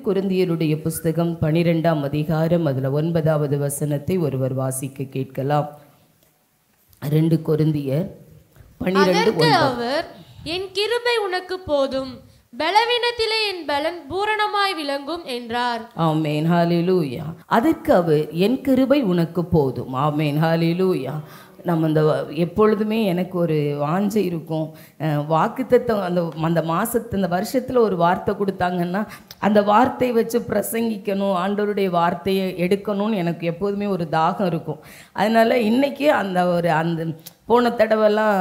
கொரிந்தியருடைய புஸ்தகம் 12ஆம் அதிகாரம் அதில் 9வது வசனத்தை ஒருவர் வாசிக்க கேட்கலாம். 2 கொரிந்தியர் 12:9. அவர் என் கிருபை உனக்கு போதும், பலவீனத்திலே என் பலன் பூரணமாய் விளங்கும் என்றார். ஆமென், ஹல்லேலூயா. அதற்கு அவர் என் கிருபை உனக்கு போதும். ஆமென், ஹல்லேலூயா. நம்ம இந்த எப்பொழுதுமே எனக்கு ஒரு வாஞ்சை இருக்கும், வாக்குத்தத்தம் அந்த மாதத்து அந்த வருஷத்தில் ஒரு வார்த்தை கொடுத்தாங்கன்னா அந்த வார்த்தையை வச்சு பிரசங்கிக்கணும், ஆண்டவருடைய வார்த்தையை எடுக்கணும்னு எனக்கு எப்போதுமே ஒரு தாகம் இருக்கும். அதனால் இன்றைக்கி அந்த போன தடவைலாம்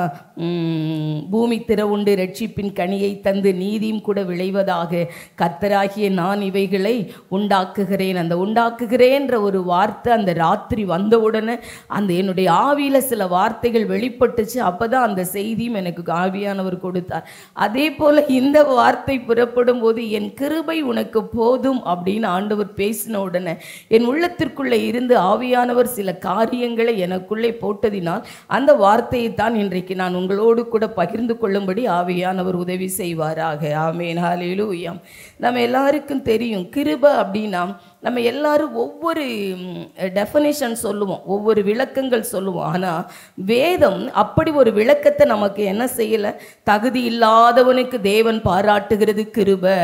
பூமி திறவுண்டு ரட்சிப்பின் கனியை தந்து நீதியும் கூட விளைவதாக கர்த்தராகிய நான் இவைகளை உண்டாக்குகிறேன். அந்த உண்டாக்குகிறேன்ற ஒரு வார்த்தை அந்த ராத்திரி வந்தவுடனே அந்த என்னுடைய ஆவியில் சில வார்த்தைகள் வெளிப்பட்டுச்சு. அப்போ தான் அந்த செய்தியும் எனக்கு ஆவியானவர் கொடுத்தார். அதே போல் இந்த வார்த்தை புறப்படும் போது என் கிருபை உனக்கு போதும் அப்படின்னு ஆண்டவர் பேசின உடனே என் உள்ளத்திற்குள்ளே இருந்து ஆவியானவர் சில காரியங்களை எனக்குள்ளே போட்டதினால் அந்த வார்த்தையை தான் இன்றைக்கு நான் உங்களோடு கூட பகிர்ந்து கொள்ளும்படி ஆவியானவர் உதவி செய்வாராக. ஆமென், ஹல்லேலூயா. நம்ம எல்லாருக்கும் தெரியும் கிருபை அப்படின்னா நம்ம எல்லாரும் ஒவ்வொரு டெஃபனிஷன் சொல்லுவோம், ஒவ்வொரு விளக்கங்கள் சொல்லுவோம். ஆனால் வேதம் அப்படி ஒரு விளக்கத்தை நமக்கு என்ன செய்யலை. தகுதி இல்லாதவனுக்கு தேவன் பாராட்டுகிறது கிருபை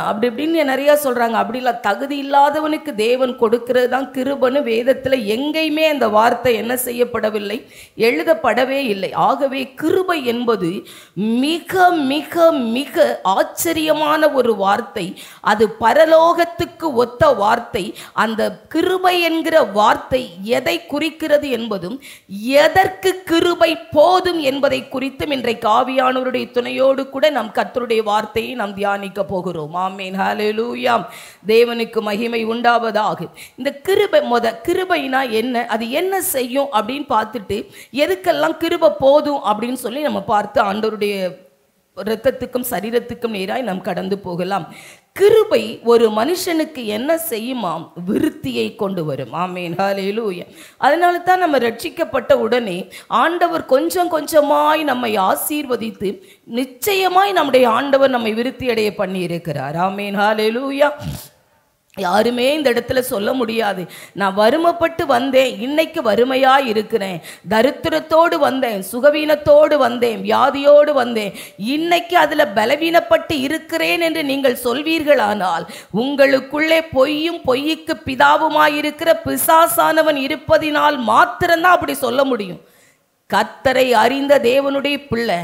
அப்படி இப்படின்னு நிறையா சொல்கிறாங்க. அப்படி இல்லை, தகுதி இல்லாதவனுக்கு தேவன் கொடுக்கிறது தான் கிருபைன்னு வேதத்தில் எங்கேயுமே அந்த வார்த்தை என்ன செய்யப்படவில்லை, எழுதப்படவே இல்லை. ஆகவே கிருபை என்பது மிக மிக மிக ஆச்சரியமான ஒரு வார்த்தை. அது பரலோகத்துக்கு ஒத்த வார்த்தை. அந்த கிருபை என்கிற வார்த்தை எதை குறிக்கிறது என்பதும் எதற்கு கிருபை போதும் என்பதை குறித்தும் இன்றைக்கு ஆவியானவருடைய துணையோடு கூட நாம் கர்த்தருடைய வார்த்தையை நாம் தியானிக்க போகிறோம். ஆமென், ஹல்லேலூயா. தேவனுக்கு மகிமை உண்டாவதாக. இந்த கிருபைனா என்ன, அது என்ன செய்யும் அப்படின்னு பார்த்துட்டு எதுக்கெல்லாம் கிருபை போதும் அப்படின்னு சொல்லி நம்ம பார்த்து ஆண்டவருடைய இரத்தத்துக்கும் சரீரத்துக்கும் நேராய் நாம் கடந்து போகலாம். கிருபை ஒரு மனுஷனுக்கு என்ன செய்யுமாம், விருத்தியை கொண்டு வரும். ஆமென், ஹல்லேலூயா. அதனால தான் நம்ம ரட்சிக்கப்பட்ட உடனே ஆண்டவர் கொஞ்சம் கொஞ்சமாய் நம்மை ஆசீர்வதித்து நிச்சயமாய் நம்முடைய ஆண்டவர் நம்மை விருத்தி அடைய பண்ணி இருக்கிறார். ஆமென், ஹல்லேலூயா. யாருமே இந்த இடத்துல சொல்ல முடியாது, நான் வறுமைப்பட்டு வந்தேன், இன்னைக்கு வறுமையாக இருக்கிறேன், தரித்திரத்தோடு வந்தேன், சுகவீனத்தோடு வந்தேன், வியாதியோடு வந்தேன், இன்னைக்கு அதில் பலவீனப்பட்டு இருக்கிறேன் என்று நீங்கள் சொல்வீர்களானால் உங்களுக்குள்ளே பொய்யும் பொய்யுக்கு பிதாவுமாயிருக்கிற பிசாசானவன் இருப்பதினால் மாத்திரம்தான் அப்படி சொல்ல முடியும். கர்த்தரை அறிந்த தேவனுடைய பிள்ளை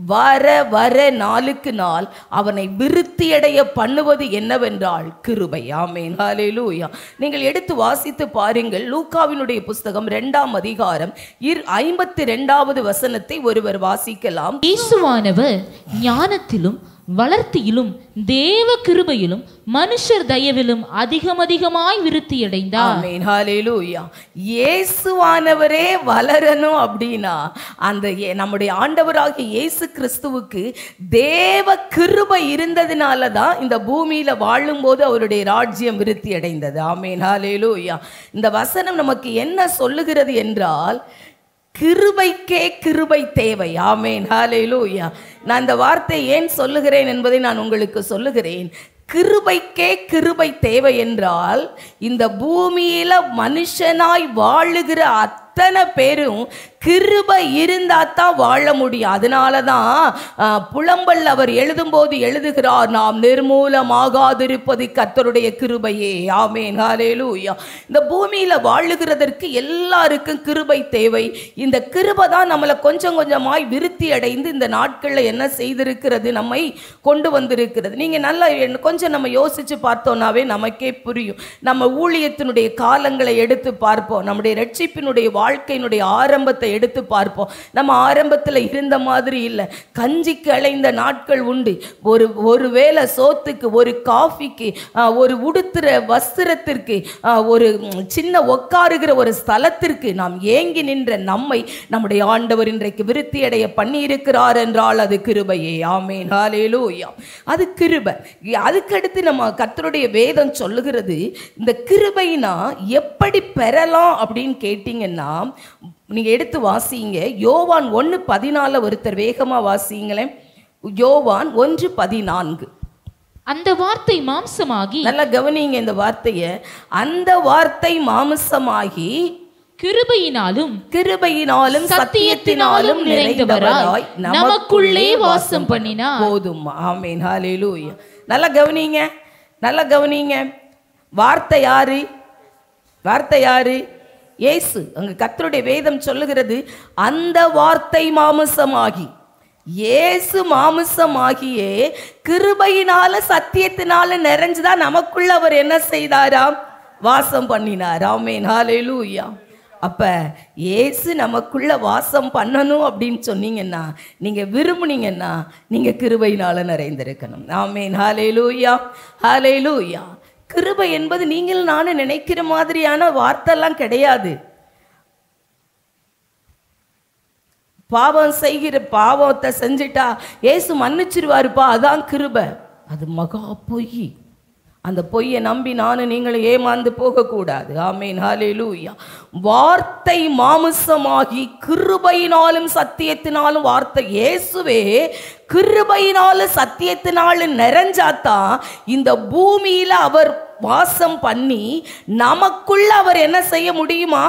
வர வர நாளுக்கு நாள் அவனை விருத்தியடைய பண்ணுவது என்னவென்றால் கிருபை. ஆமென், ஹல்லேலூயா. நீங்கள் எடுத்து வாசித்து பாருங்கள். லூக்காவினுடைய புஸ்தகம் 2ஆம் அதிகாரம் 52வது வசனத்தை ஒருவர் வாசிக்கலாம். இயேசுவானவர் ஞானத்திலும் வளர்த்தியிலும் தேவ கிருபையிலும் மனுஷர் தயவிலும் அதிகமாய் விருத்தியடைந்தார். ஆமென், ஹல்லேலூயா. இயேசுவானவரே வளரணும் அப்படின்னா அந்த நம்முடைய ஆண்டவராகிய இயேசு கிறிஸ்துவுக்கு தேவ கிருபை இருந்ததுனால தான் இந்த பூமியில வாழும்போது அவருடைய ராஜ்யம் விருத்தி அடைந்தது. ஆமென், ஹல்லேலூயா. இந்த வசனம் நமக்கு என்ன சொல்லுகிறது என்றால் கிருபைக்கே கிருபை தேவை. ஆமென், ஹல்லேலூயா. நான் இந்த வார்த்தை ஏன் சொல்லுகிறேன் என்பதை நான் உங்களுக்கு சொல்லுகிறேன். கிருபைக்கே கிருபை தேவை என்றால் இந்த பூமியில மனுஷனாய் வாழுகிற அத்தனை பேரும் கிருபை இருந்தா தான் வாழ முடியும். அதனால தான் புலம்பல் அவர் எழுதும்போது எழுதுகிறார், நாம் நிர்மூலமாகாதிருப்பது கர்த்தருடைய கிருபையே. ஆமென், ஹல்லேலூயா. இந்த பூமியில வாழுகிறதற்கு எல்லாருக்கும் கிருபை தேவை. இந்த கிருபை தான் நம்மளை கொஞ்சம் கொஞ்சமாய் விருத்தி அடைந்து இந்த நாட்களில் என்ன செய்திருக்கிறது, நம்மை கொண்டு வந்திருக்கிறது. நீங்க நல்லா கொஞ்சம் நம்ம யோசிச்சு பார்த்தோம்னாவே நமக்கே புரியும். நம்ம ஊழியத்தினுடைய காலங்களை எடுத்து பார்ப்போம், நம்முடைய ரட்சிப்பினுடைய வாழ்க்கையினுடைய ஆரம்பத்தை எடுத்து பார்ப்போம். நம்ம ஆரம்பத்தில் இருந்த மாதிரி இல்லை. கஞ்சிக்கு அலைந்த நாட்கள் உண்டு. ஒரு வேளை சோத்துக்கு, ஒரு காஃபிக்கு, ஒரு உடுத்துற வஸ்திரத்திற்கு, ஒரு சின்ன உட்காருகிற ஒரு ஸ்தலத்திற்கு நாம் ஏங்கி நின்ற நம்மை நம்முடைய ஆண்டவர் இன்றைக்கு விருத்தி அடைய பண்ணி இருக்கிறார் என்றால் அது கிருபையே. ஆமென், ஹல்லேலூயா. அது கிருபை. அதுக்கடுத்து நம்ம கர்த்தருடைய வேதம் சொல்லுகிறது, இந்த கிருபைனா எப்படி பெறலாம் அப்படின்னு கேட்டீங்கன்னா நீங்க எடுத்து வாசிங்க. யோவான் 1:14 ஒருத்தர் வேகமா வாசிங்களேன். யோவான் 1:14. அந்த வார்த்தை மாம்சமாகி, நல்லா கவனிங்க இந்த வார்த்தைய, அந்த வார்த்தை மாம்சமாகி கிருபையினாலும் சத்தியத்தினாலும் நிறைந்தவராய் நமக்குள்ளே வாசம் பண்ணினார். போதும். ஆமென். ஹல்லேலூயா. நல்லா கவனிங்க, நல்லா கவனிங்க. வார்த்தை யாரு? வார்த்தை யாரு? இயேசு. அங்க கர்த்தருடைய வேதம் சொல்லுகிறது, அந்த வார்த்தை மாம்சமாகி, இயேசு மாம்சமாகியே கிருபையினால சத்தியத்தினால நிறைஞ்சுதான் நமக்குள்ள அவர் என்ன செய்தாராம்? வாசம் பண்ணினார். ஆமென். ஹல்லேலூயா. அப்ப இயேசு நமக்குள்ள வாசம் பண்ணணும் அப்படின்னு சொன்னீங்கன்னா, நீங்க விரும்புனீங்கன்னா, நீங்க கிருபையினால நிறைந்திருக்கணும். ஆமென். ஹல்லேலூயா. ஹல்லேலூயா. கிருபை என்பது நீங்கள் நானும் நினைக்கிற மாதிரியான வார்த்தைலாம் கிடையாது. பாவத்தை செஞ்சிட்டா இயேசு மன்னிச்சிருவாருப்பா, அதான் கிருபை. அது மகா பொய். அந்த பொய்யை நம்பி நானும் நீங்களும் ஏமாந்து போகக்கூடாது. ஆமென். ஹல்லேலூயா. வார்த்தை மாம்சமாகி கிருபையினாலும் சத்தியத்தினாலும், வார்த்தை இயேசுவே கிருபையினாலும் சத்தியத்தினாலும் நிறைஞ்சாதான் இந்த பூமியில அவர் வாசம் பண்ணி நமக்குள்ள அவர் என்ன செய்ய முடியுமா?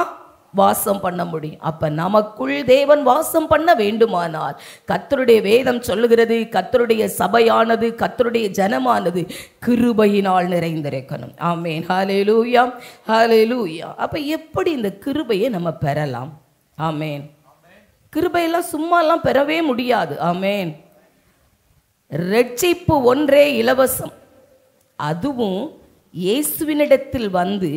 வாசம் பண்ண முடியும். அப்ப நமக்குள் தேவன் வாசம் பண்ண வேண்டுமானால், கர்த்தருடைய வேதம் சொல்லுகிறது, கர்த்தருடைய சபையானது, கர்த்தருடைய ஜனமானது கிருபையினால் நிறைந்திருக்கணும். ஆமென். ஹல்லேலூயா. ஹல்லேலூயா. அப்ப எப்படி இந்த கிருபையை நம்ம பெறலாம்? ஆமென். கிருபையெல்லாம் சும்மாலாம் பெறவே முடியாது. ஆமென். ரட்சிப்பு ஒன்றே இலவசம். அதுவும் இயேசுவினிடத்தில் வந்து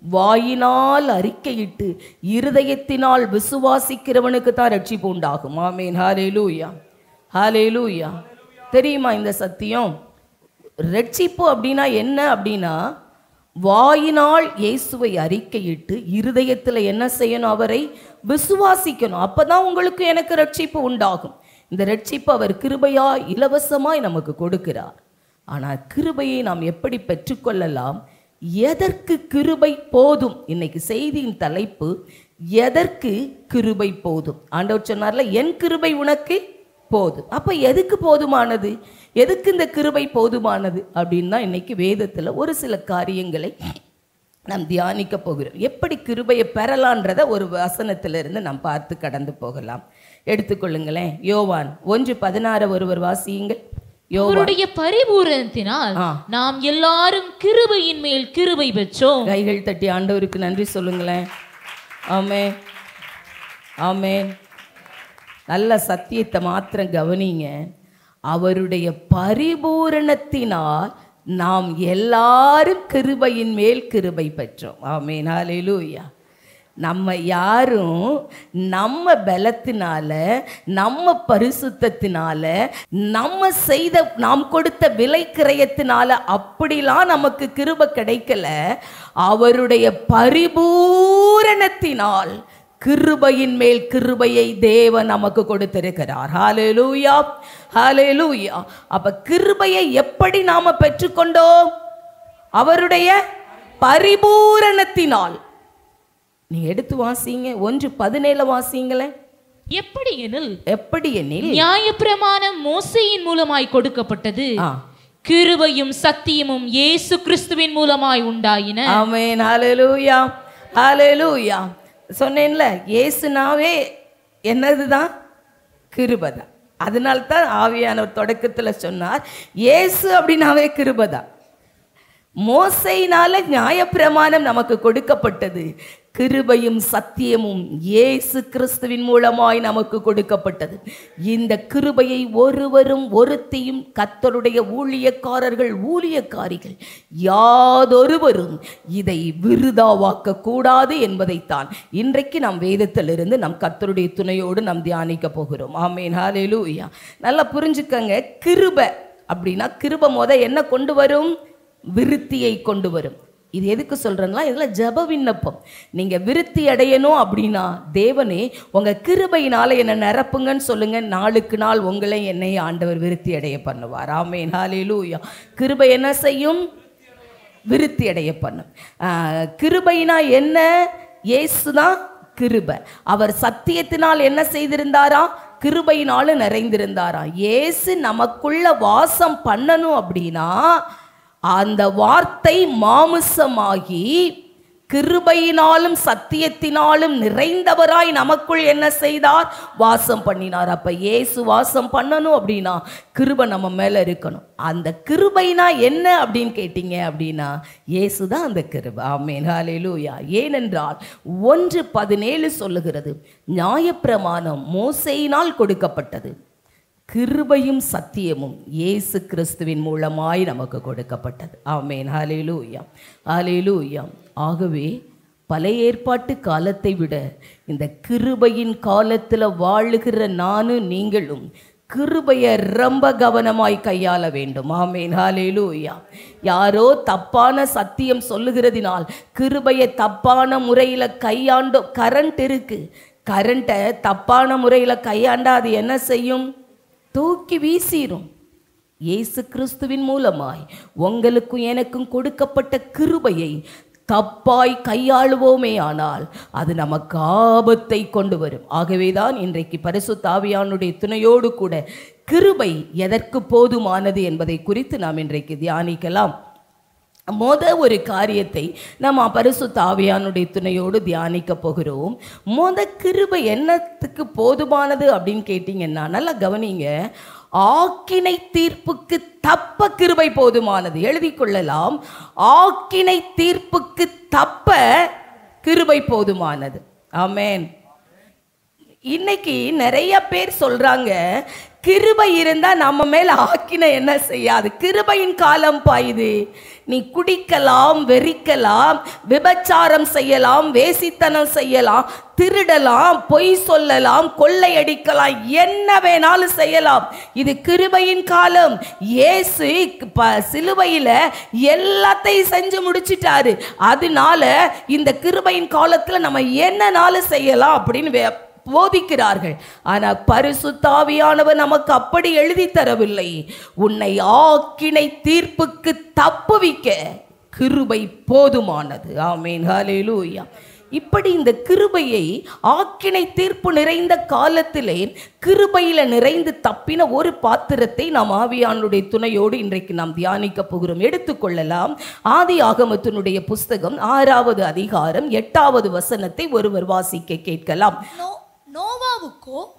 வாயினால் அறிக்கையிட்டு இருதயத்தினால் விசுவாசிக்கிறவனுக்கு தான் ரட்சிப்பு உண்டாகும். ஆமென். ஹல்லேலூயா. ஹல்லேலூயா. தெரியுமா இந்த சத்தியம்? ரட்சிப்பு அப்படின்னா என்ன அப்படின்னா, வாயினால் இயேசுவை அறிக்கையிட்டு இருதயத்தில் என்ன செய்யணும்? அவரை விசுவாசிக்கணும். அப்பதான் உங்களுக்கு எனக்கு ரட்சிப்பு உண்டாகும். இந்த ரட்சிப்பு அவர் கிருபையாய் இலவசமாய் நமக்கு கொடுக்கிறார். ஆனால் கிருபையை நாம் எப்படி பெற்றுக்கொள்ளலாம்? எதற்கு கிருபை போதும்? இன்னைக்கு செய்தியின் தலைப்பு, எதற்கு கிருபை போதும். ஆண்டவர் சொன்னார்ல, என் கிருபை உனக்கு போதும். அப்ப எதுக்கு போதுமானது? எதுக்கு இந்த கிருபை போதுமானது அப்படின்னு தான் இன்னைக்கு வேதத்துல ஒரு சில காரியங்களை நாம் தியானிக்க போகிறோம். எப்படி கிருபையை பெறலான்றத ஒரு வசனத்திலிருந்து நாம் பார்த்து கடந்து போகலாம். எடுத்துக்கொள்ளுங்களேன். யோவான் 1:16 ஒருவர் வாசியுங்கள். அவருடைய பரிபூரணத்தினால் நாம் எல்லாரும் கிருபையின் மேல் கிருபை பெற்றோம். கைகள் தட்டி ஆண்டவருக்கு நன்றி சொல்லுங்களேன். ஆமென். ஆமென். நல்ல சத்தியத்தை மாத்திரம் கவனிங்க. அவருடைய பரிபூரணத்தினால் நாம் எல்லாரும் கிருபையின் மேல் கிருபை பெற்றோம். ஆமென். ஹல்லேலூயா. நம்ம யாரும் நம்ம பலத்தினால, நம்ம பரிசுத்தத்தினால, நம்ம செய்த, நாம் கொடுத்த விலை கிரயத்தினால அப்படிலாம் நமக்கு கிருபை கிடைக்கல. அவருடைய பரிபூரணத்தினால் கிருபையின் மேல் கிருபையை தேவன் நமக்கு கொடுத்திருக்கிறார். ஹல்லேலூயா. ஹல்லேலூயா. அப்ப கிருபையை எப்படி நாம பெற்றுக்கொண்டோம்? அவருடைய பரிபூரணத்தினால். நீ எடுத்து வாசிங்க. 1:17 வாசிங்களேன். எப்படி எனில் நியாயப்பிரமாணம் மோசேயின் மூலமாய் கொடுக்கப்பட்டது, கிருபையும் சத்தியமும் இயேசு கிறிஸ்துவின் மூலமாய் உண்டாயின. ஆமென். ஹல்லேலூயா. ஹல்லேலூயா. சொன்னேன்ல, இயேசுனாவே என்னதுதான்? கிருபைதான். அதனால்தான் ஆவியானவர் தொடக்கத்துல சொன்னார், இயேசு அப்படின்னாவே கிருபைதான். மோசையினால நியாயப்பிரமாணம் நமக்கு கொடுக்கப்பட்டது, கிருபையும் சத்தியமும் இயேசு கிறிஸ்துவின் மூலமாய் நமக்கு கொடுக்கப்பட்டது. இந்த கிருபையை ஒருவரும் ஒருத்தியும், கர்த்தருடைய ஊழியக்காரர்கள் ஊழியக்காரிகள் யாதொருவரும் இதை விருதாவாக்க கூடாது என்பதைத்தான் இன்றைக்கு நாம் வேதத்திலிருந்து நம் கர்த்தருடைய துணையோடு நாம் தியானிக்க போகிறோம். ஆமென். ஹல்லேலூயா. நல்லா புரிஞ்சுக்கங்க. கிருபை அப்படின்னா, கிருபை என்ன கொண்டு வரும்? விருத்தியை கொண்டு வரும். இது எதுக்கு சொல்றேன்னா, இதில் ஜெப விண்ணப்பம். நீங்க விருத்தி அடையணும் அப்படின்னா, தேவனே உங்க கிருபையினால என்ன நிரப்புங்கன்னு சொல்லுங்க. நாளுக்கு நாள் உங்களை என்னை ஆண்டவர் விருத்தி அடைய பண்ணுவார். ஆமென். ஹல்லேலூயா. கிருபை என்ன செய்யும்? விருத்தி அடைய பண்ணும். கிருபைனா என்ன? இயேசுதான் கிருபை. அவர் சத்தியத்தினால் என்ன செய்திருந்தாரா? கிருபையினாலும் நிறைந்திருந்தாராம். இயேசு நமக்குள்ள வாசம் பண்ணணும் அப்படின்னா அந்த வார்த்தை மாமிசமாகி கிருபையினாலும் சத்தியத்தினாலும் நிறைந்தவராய் நமக்குள் என்ன செய்தார்? வாசம் பண்ணினார். அப்ப இயேசு வாசம் பண்ணணும் அப்படின்னா கிருபை நம்ம மேல இருக்கணும். அந்த கிருபைனா என்ன அப்படின்னு கேட்டீங்க அப்படின்னா இயேசு தான் அந்த கிருபை. ஆமென், ஹல்லேலூயா. ஏனென்றால் 1:17 சொல்லுகிறது, நியாயப்பிரமாணம் மோசேயினால் கொடுக்கப்பட்டது, கிருபையும் சத்தியமும் இயேசு கிறிஸ்துவின் மூலமாய் நமக்கு கொடுக்கப்பட்டது. ஆமென், ஹல்லேலூயா, ஹல்லேலூயா. ஆகவே பழைய ஏற்பாட்டு காலத்தை விட இந்த கிருபையின் காலத்தில் வாழுகிற நானும் நீங்களும் கிருபையை ரொம்ப கவனமாய் கையாள வேண்டும். ஆமென், ஹல்லேலூயா. யாரோ தப்பான சத்தியம் சொல்லுகிறதினால் கிருபையை தப்பான முறையில் கையாண்டோ. கரண்ட் இருக்கு, கரண்ட்டை தப்பான முறையில் கையாண்டா அது என்ன செய்யும்? தூக்கி வீசிரும். இயேசு கிறிஸ்துவின் மூலமாய் உங்களுக்கும் எனக்கும் கொடுக்கப்பட்ட கிருபையை தப்பாய் கையாளுவோமே ஆனால் அது நமக்கு ஆபத்தை கொண்டு வரும். ஆகவேதான் இன்றைக்கு பரிசுத்த ஆவியானுடைய துணையோடு கூட கிருபை எதற்கு போதுமானது என்பதை குறித்து நாம் இன்றைக்கு தியானிக்கலாம். ஒரு காரியத்தை நம்ம பரிசுத்த ஆவியானுடைய துணையோடு தியானிக்க போகிறோம். கிருபை என்னத்துக்கு போதுமானது அப்படின்னு கேட்டீங்கன்னா நல்லா கவனிங்க. ஆக்கினை தீர்ப்புக்கு தப்ப கிருபை போதுமானது. எழுதி கொள்ளலாம். ஆக்கினை தீர்ப்புக்கு தப்ப கிருபை போதுமானது. ஆமென். இன்னைக்கு நிறைய பேர் சொல்றாங்க கிருபை இருந்தா நம்ம மேல ஆக்கினை என்ன செய்யாது. கிருபையின் காலம் பாயுது. நீ குடிக்கலாம், வெறிக்கலாம், விபச்சாரம் செய்யலாம், வேசித்தனம் செய்யலாம், திருடலாம், பொய் சொல்லலாம், கொள்ளையடிக்கலாம், என்ன வேணாலும் செய்யலாம். இது கிருபையின் காலம். இயேசு சிலுவையில எல்லாத்தையும் செஞ்சு முடிச்சிட்டாரு. அதனால இந்த கிருபையின் காலத்துல நம்ம என்னனாலும் செய்யலாம் அப்படின்னு போதிக்கிறார்கள். ஆனால் பரிசுத்த ஆவியானவர் நமக்கு அப்படி எழுதி தரவில்லை. உன்னை ஆக்கினை தீர்ப்புக்கு தப்புவிக்க கிருபை போதுமானது. ஆமென், ஹல்லேலூயா. இப்படி இந்த கிருபையை ஆக்கினை தீர்ப்பு நிறைந்த காலத்திலே கிருபையில நிறைந்து தப்பின ஒரு பாத்திரத்தை நாம் ஆவியானுடைய துணையோடு இன்றைக்கு நாம் தியானிக்க போகிறோம். எடுத்துக்கொள்ளலாம். ஆதியாகமத்தினுடைய புஸ்தகம் 6வது அதிகாரம் 8வது வசனத்தை ஒருவர் வாசிக்க கேட்கலாம்.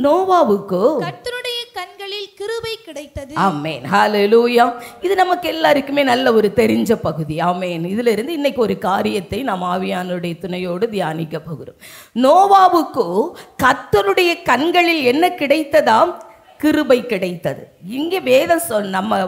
நோவாவுக்கோ கர்த்தருடைய கண்களில் கிருபை கிடைத்தது. ஆமென், ஹல்லேலூயா. இது நமக்கு எல்லாருக்குமே நல்ல ஒரு தெரிஞ்ச பகுதி. ஆமென். இதுல இருந்து இன்னைக்கு ஒரு காரியத்தை நாம் ஆவியானுடைய துணையோடு தியானிக்க போகிறோம். நோவாவுக்கோ கர்த்தருடைய கண்களில் என்ன கிடைத்ததாம்? கிருபை கிடைத்தது. இங்கே வேதம் நம்ம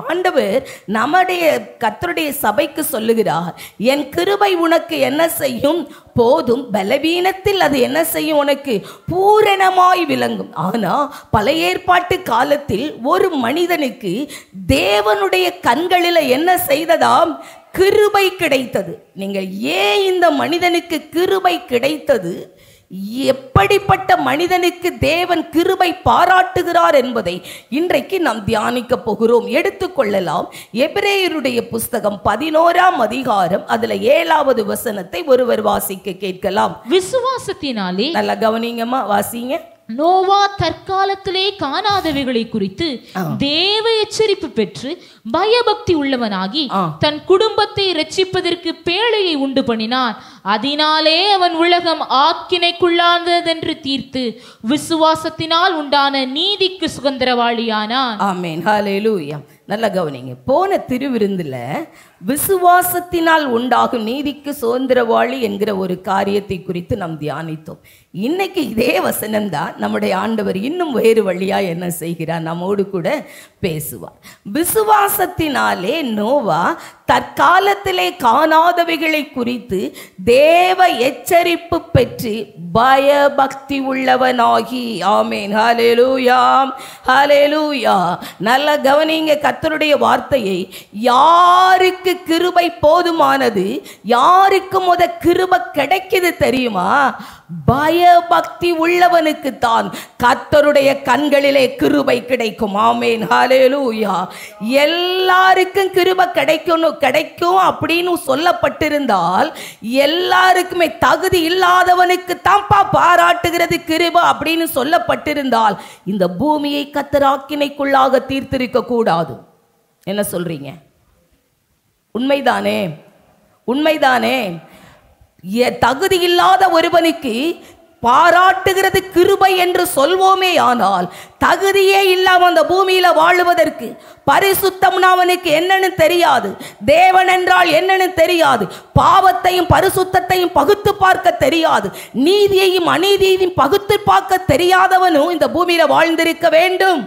ஆண்டவர் நம்முடைய கர்த்தருடைய சபைக்கு சொல்லுகிறார், என் கிருபை உனக்கு என்ன செய்யும்? போதும். பலவீனத்தில் அது என்ன செய்யும்? உனக்கு பூரணமாய் விளங்கும். ஆனா பழைய ஏற்பாட்டு காலத்தில் ஒரு மனிதனுக்கு தேவனுடைய கண்களில் என்ன செய்ததாம்? கிருபை கிடைத்தது. நீங்க ஏன் இந்த மனிதனுக்கு கிருபை கிடைத்தது, எப்படிப்பட்ட மனிதனுக்கு தேவன் கிருபை பாராட்டுகிறார் என்பதை இன்றைக்கு நாம் தியானிக்க போகிறோம். எடுத்துக்கொள்ளலாம். எபிரேயருடைய புஸ்தகம் 11ஆம் அதிகாரம் அதுல 7வது வசனத்தை ஒருவர் வாசிக்க கேட்கலாம். விசுவாசத்தினாலே, நல்லா கவனிங்கம்மா, வாசிங்க. நோவா தற்காலத்திலே காணாதவைகளை குறித்து தேவ எச்சரிப்பு பெற்று பயபக்தி உள்ளவனாகி தன் குடும்பத்தை இரட்சிப்பதற்கு பேழையை உண்டு பண்ணினான். அதனாலே அவன் உலகம் ஆக்கினைக்குள்ளானதென்று தீர்த்து விசுவாசத்தினால் உண்டான நீதிக்கு சுதந்திரவாளியானான். ஆமென், ஹல்லேலூயா. நல்லா கவனிங்க. போன திருவிருந்துல விசுவாசத்தினால் உண்டாகும் நீதிக்கு சுதந்திரவாளி என்கிற ஒரு காரியத்தை குறித்து நாம் தியானித்தோம். இன்னைக்கு இதே வசனம் தான் நம்முடைய ஆண்டவர் இன்னும் வேறு வழியா என்ன செய்கிறார்? நம்மோடு கூட பேசுவார். விசுவாசத்தினாலே நோவா தற்காலத்திலே காணாதவைகளை குறித்து தேவ எச்சரிப்பு பெற்று பயபக்தி உள்ளவனாகி. ஆமென், ஹல்லேலூயா, ஹல்லேலூயா. நல்ல கவனிங்க கர்த்தருடைய வார்த்தையை. யாருக்கு யாருக்கு கிருபை போதுமானது, யாருக்கு கிருபை கிடைக்குது தெரியுமா? பயபக்தி உள்ளவனுக்கு தான் கர்த்தருடைய கண்களிலே கிருபை கிடைக்கும். ஆமென், ஹல்லேலூயா. எல்லாருக்கும் கிருபை கிடைக்கும் அப்படின்னு சொல்லப்பட்டிருந்தால், எல்லாருக்குமே தகுதி இல்லாதவனுக்கு தான்ப்பா பாராட்டுகிறது கிருபை அப்படின்னு சொல்லப்பட்டிருந்தால், இந்த பூமியை கர்த்தர் ஆக்கினைக்குள்ளாக தீர்த்திருக்க கூடாது. என்ன சொல்றீங்க? உண்மைதானே? உண்மைதானே? தகுதி இல்லாத ஒருவனுக்கு பாராட்டுகிறது கிருபை என்று சொல்வோமே, ஆனால் தகுதியே இல்லாம அந்த பூமியில வாழுவதற்கு, பரிசுத்தம்னா அவனுக்கு என்னன்னு தெரியாது, தேவன் என்றால் என்னன்னு தெரியாது, பாவத்தையும் பரிசுத்தத்தையும் பகுத்து பார்க்க தெரியாது, நீதியையும் அநீதியையும் பகுத்து பார்க்க தெரியாதவனும் இந்த பூமியில வாழ்ந்திருக்க வேண்டும்.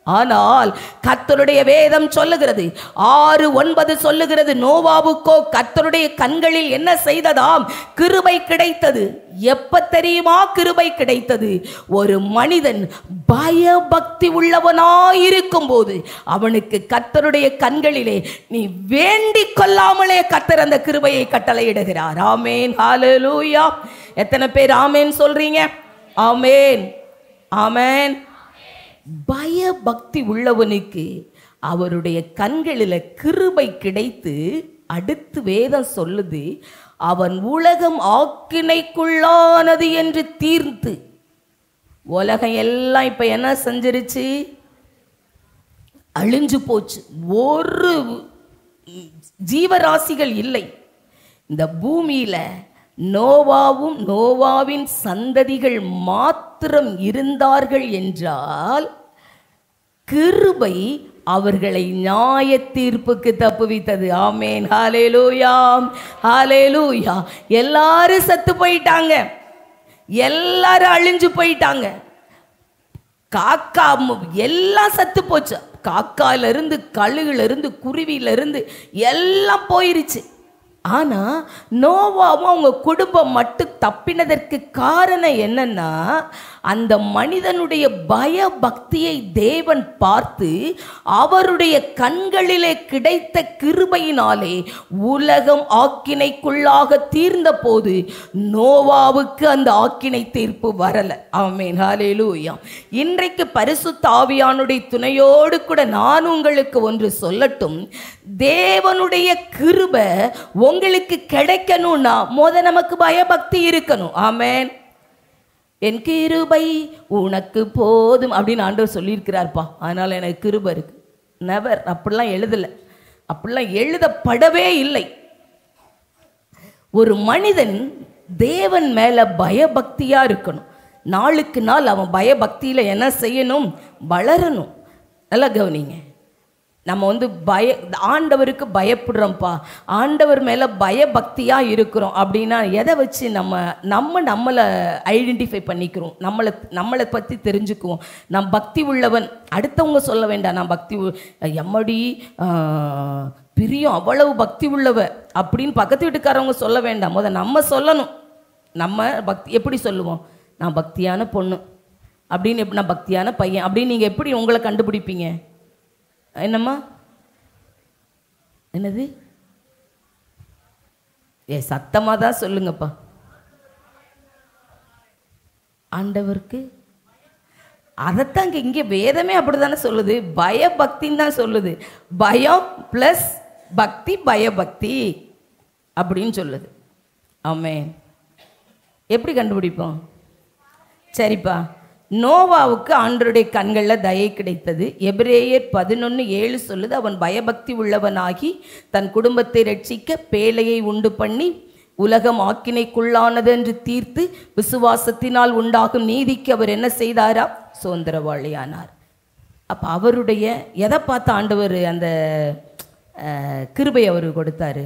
ஆனால் கர்த்தருடைய வேதம் சொல்லுகிறது, 6:9 சொல்லுகிறது, நோவாவுக்கோ கர்த்தருடைய கண்களில் என்ன செய்ததாம்? கிருபை கிடைத்தது. எப்ப தெரியுமா கிருபை கிடைத்தது? ஒரு மனிதன் பயபக்தி உள்ளவனாயிருக்கும் போது அவனுக்கு கர்த்தருடைய கண்களிலே நீ வேண்டிக் கொள்ளாமலே கர்த்தர் அந்த கிருபையை கட்டளையிடுகிறார். ஆமென், ஹல்லேலூயா. எத்தனை பேர் ஆமென் சொல்றீங்க? ஆமென், ஆமென். பயபக்தி உள்ளவனுக்கு அவருடைய கண்களில் கிருபை கிடைத்து, அடுத்து வேதம் சொல்லுது, அவன் உலகம் ஆக்கினைக்குள்ளானது என்று தீர்த்து. உலகம் எல்லாம் இப்ப என்ன செஞ்சிருச்சு? அழிஞ்சு போச்சு. ஒரு ஜீவராசிகள் இல்லை இந்த பூமியில. நோவாவும் நோவாவின் சந்ததிகள் மாத்திரம் இருந்தார்கள் என்றால், கிருபை அவர்களை நியாய தீர்ப்புக்கு தப்புவித்தது. ஆமென், ஹல்லேலூயா, ஹல்லேலூயா. எல்லாரும் செத்து போயிட்டாங்க, எல்லாரும் அழிஞ்சு போயிட்டாங்க. காக்கா எல்லாம் செத்து போச்சு. காக்கால இருந்து, கழுகுல இருந்து, குருவில இருந்து எல்லாம் போயிருச்சு. ஆனா நோவாவும் அவங்க குடும்பம் மட்டும் தப்பினதற்கு காரணம் என்னன்னா, அந்த மனிதனுடைய பயபக்தியை தேவன் பார்த்து அவருடைய கண்களிலே கிடைத்த கிருபையினாலே உலகம் ஆக்கினைக்குள்ளாக தீர்ந்த போது நோவாவுக்கு அந்த ஆக்கினை தீர்ப்பு வரல. ஆமென், ஹல்லேலூயா. இன்றைக்கு பரிசுத்த ஆவியானுடைய துணையோடு கூட நான் உங்களுக்கு ஒன்று சொல்லட்டும். தேவனுடைய கிருபை உங்களுக்கு கிடைக்கணும்னா நமக்கு பயபக்தி இருக்கணும். ஆமென். என் கிருபை உனக்கு போதும் அப்படின்னு ஆண்டவர் சொல்லியிருக்கிறார்ப்பா, அதனால எனக்கு கிருபை இருக்கு. நெவர், அப்படிலாம் எழுதலை, அப்படிலாம் எழுதப்படவே இல்லை. ஒரு மனிதன் தேவன் மேல பயபக்தியா இருக்கணும். நாளுக்கு நாள் அவன் பயபக்தியில என்ன செய்யணும்? வளரணும். நல்லா கவனிங்க. நம்ம ஆண்டவருக்கு பயப்படுறோம்ப்பா, ஆண்டவர் மேலே பயபக்தியாக இருக்கிறோம் அப்படின்னா எதை வச்சு நம்மளை ஐடென்டிஃபை பண்ணிக்கிறோம், நம்மளை பற்றி தெரிஞ்சுக்குவோம். நான் பக்தி உள்ளவன், அடுத்தவங்க சொல்ல வேண்டாம் நான் பக்தி எம்மடி பிரியம் அவ்வளவு பக்தி உள்ளவ அப்படின்னு பக்கத்து வீட்டுக்காரவங்க சொல்ல வேண்டாம். நம்ம சொல்லணும். நம்ம பக்தி எப்படி சொல்லுவோம்? நான் பக்தியான பொண்ணு அப்படின்னு, எப்படி நான் பக்தியான பையன் அப்படின்னு நீங்கள் எப்படி உங்களை கண்டுபிடிப்பீங்க? என்னம்மா? என்னது? சத்தமாக தான் சொல்லுங்கப்பா. ஆண்டவருக்கு அதைத்தான் இங்கே வேதமே அப்படித்தானே சொல்லுது. பயபக்தின்னு தான் சொல்லுது. பயம் பிளஸ் பக்தி, பயபக்தி அப்படின்னு சொல்லுது. ஆமென். எப்படி கண்டுபிடிப்போம்? சரிப்பா, நோவாவுக்கு ஆண்டவருடைய கண்களில் தயை கிடைத்தது. எபிரேயர் 11:7 சொல்லுது, அவன் பயபக்தி உள்ளவனாகி தன் குடும்பத்தை ரட்சிக்க பேழையை உண்டு பண்ணி உலகம் ஆக்கினைக்குள்ளானது என்று தீர்த்து விசுவாசத்தினால் உண்டாகும் நீதிக்கு அவர் என்ன செய்தாரா? சுதந்திரவாளியானார். அப்போ அவருடைய எதை பார்த்து ஆண்டவர் அந்த கிருபை அவர் கொடுத்தாரு?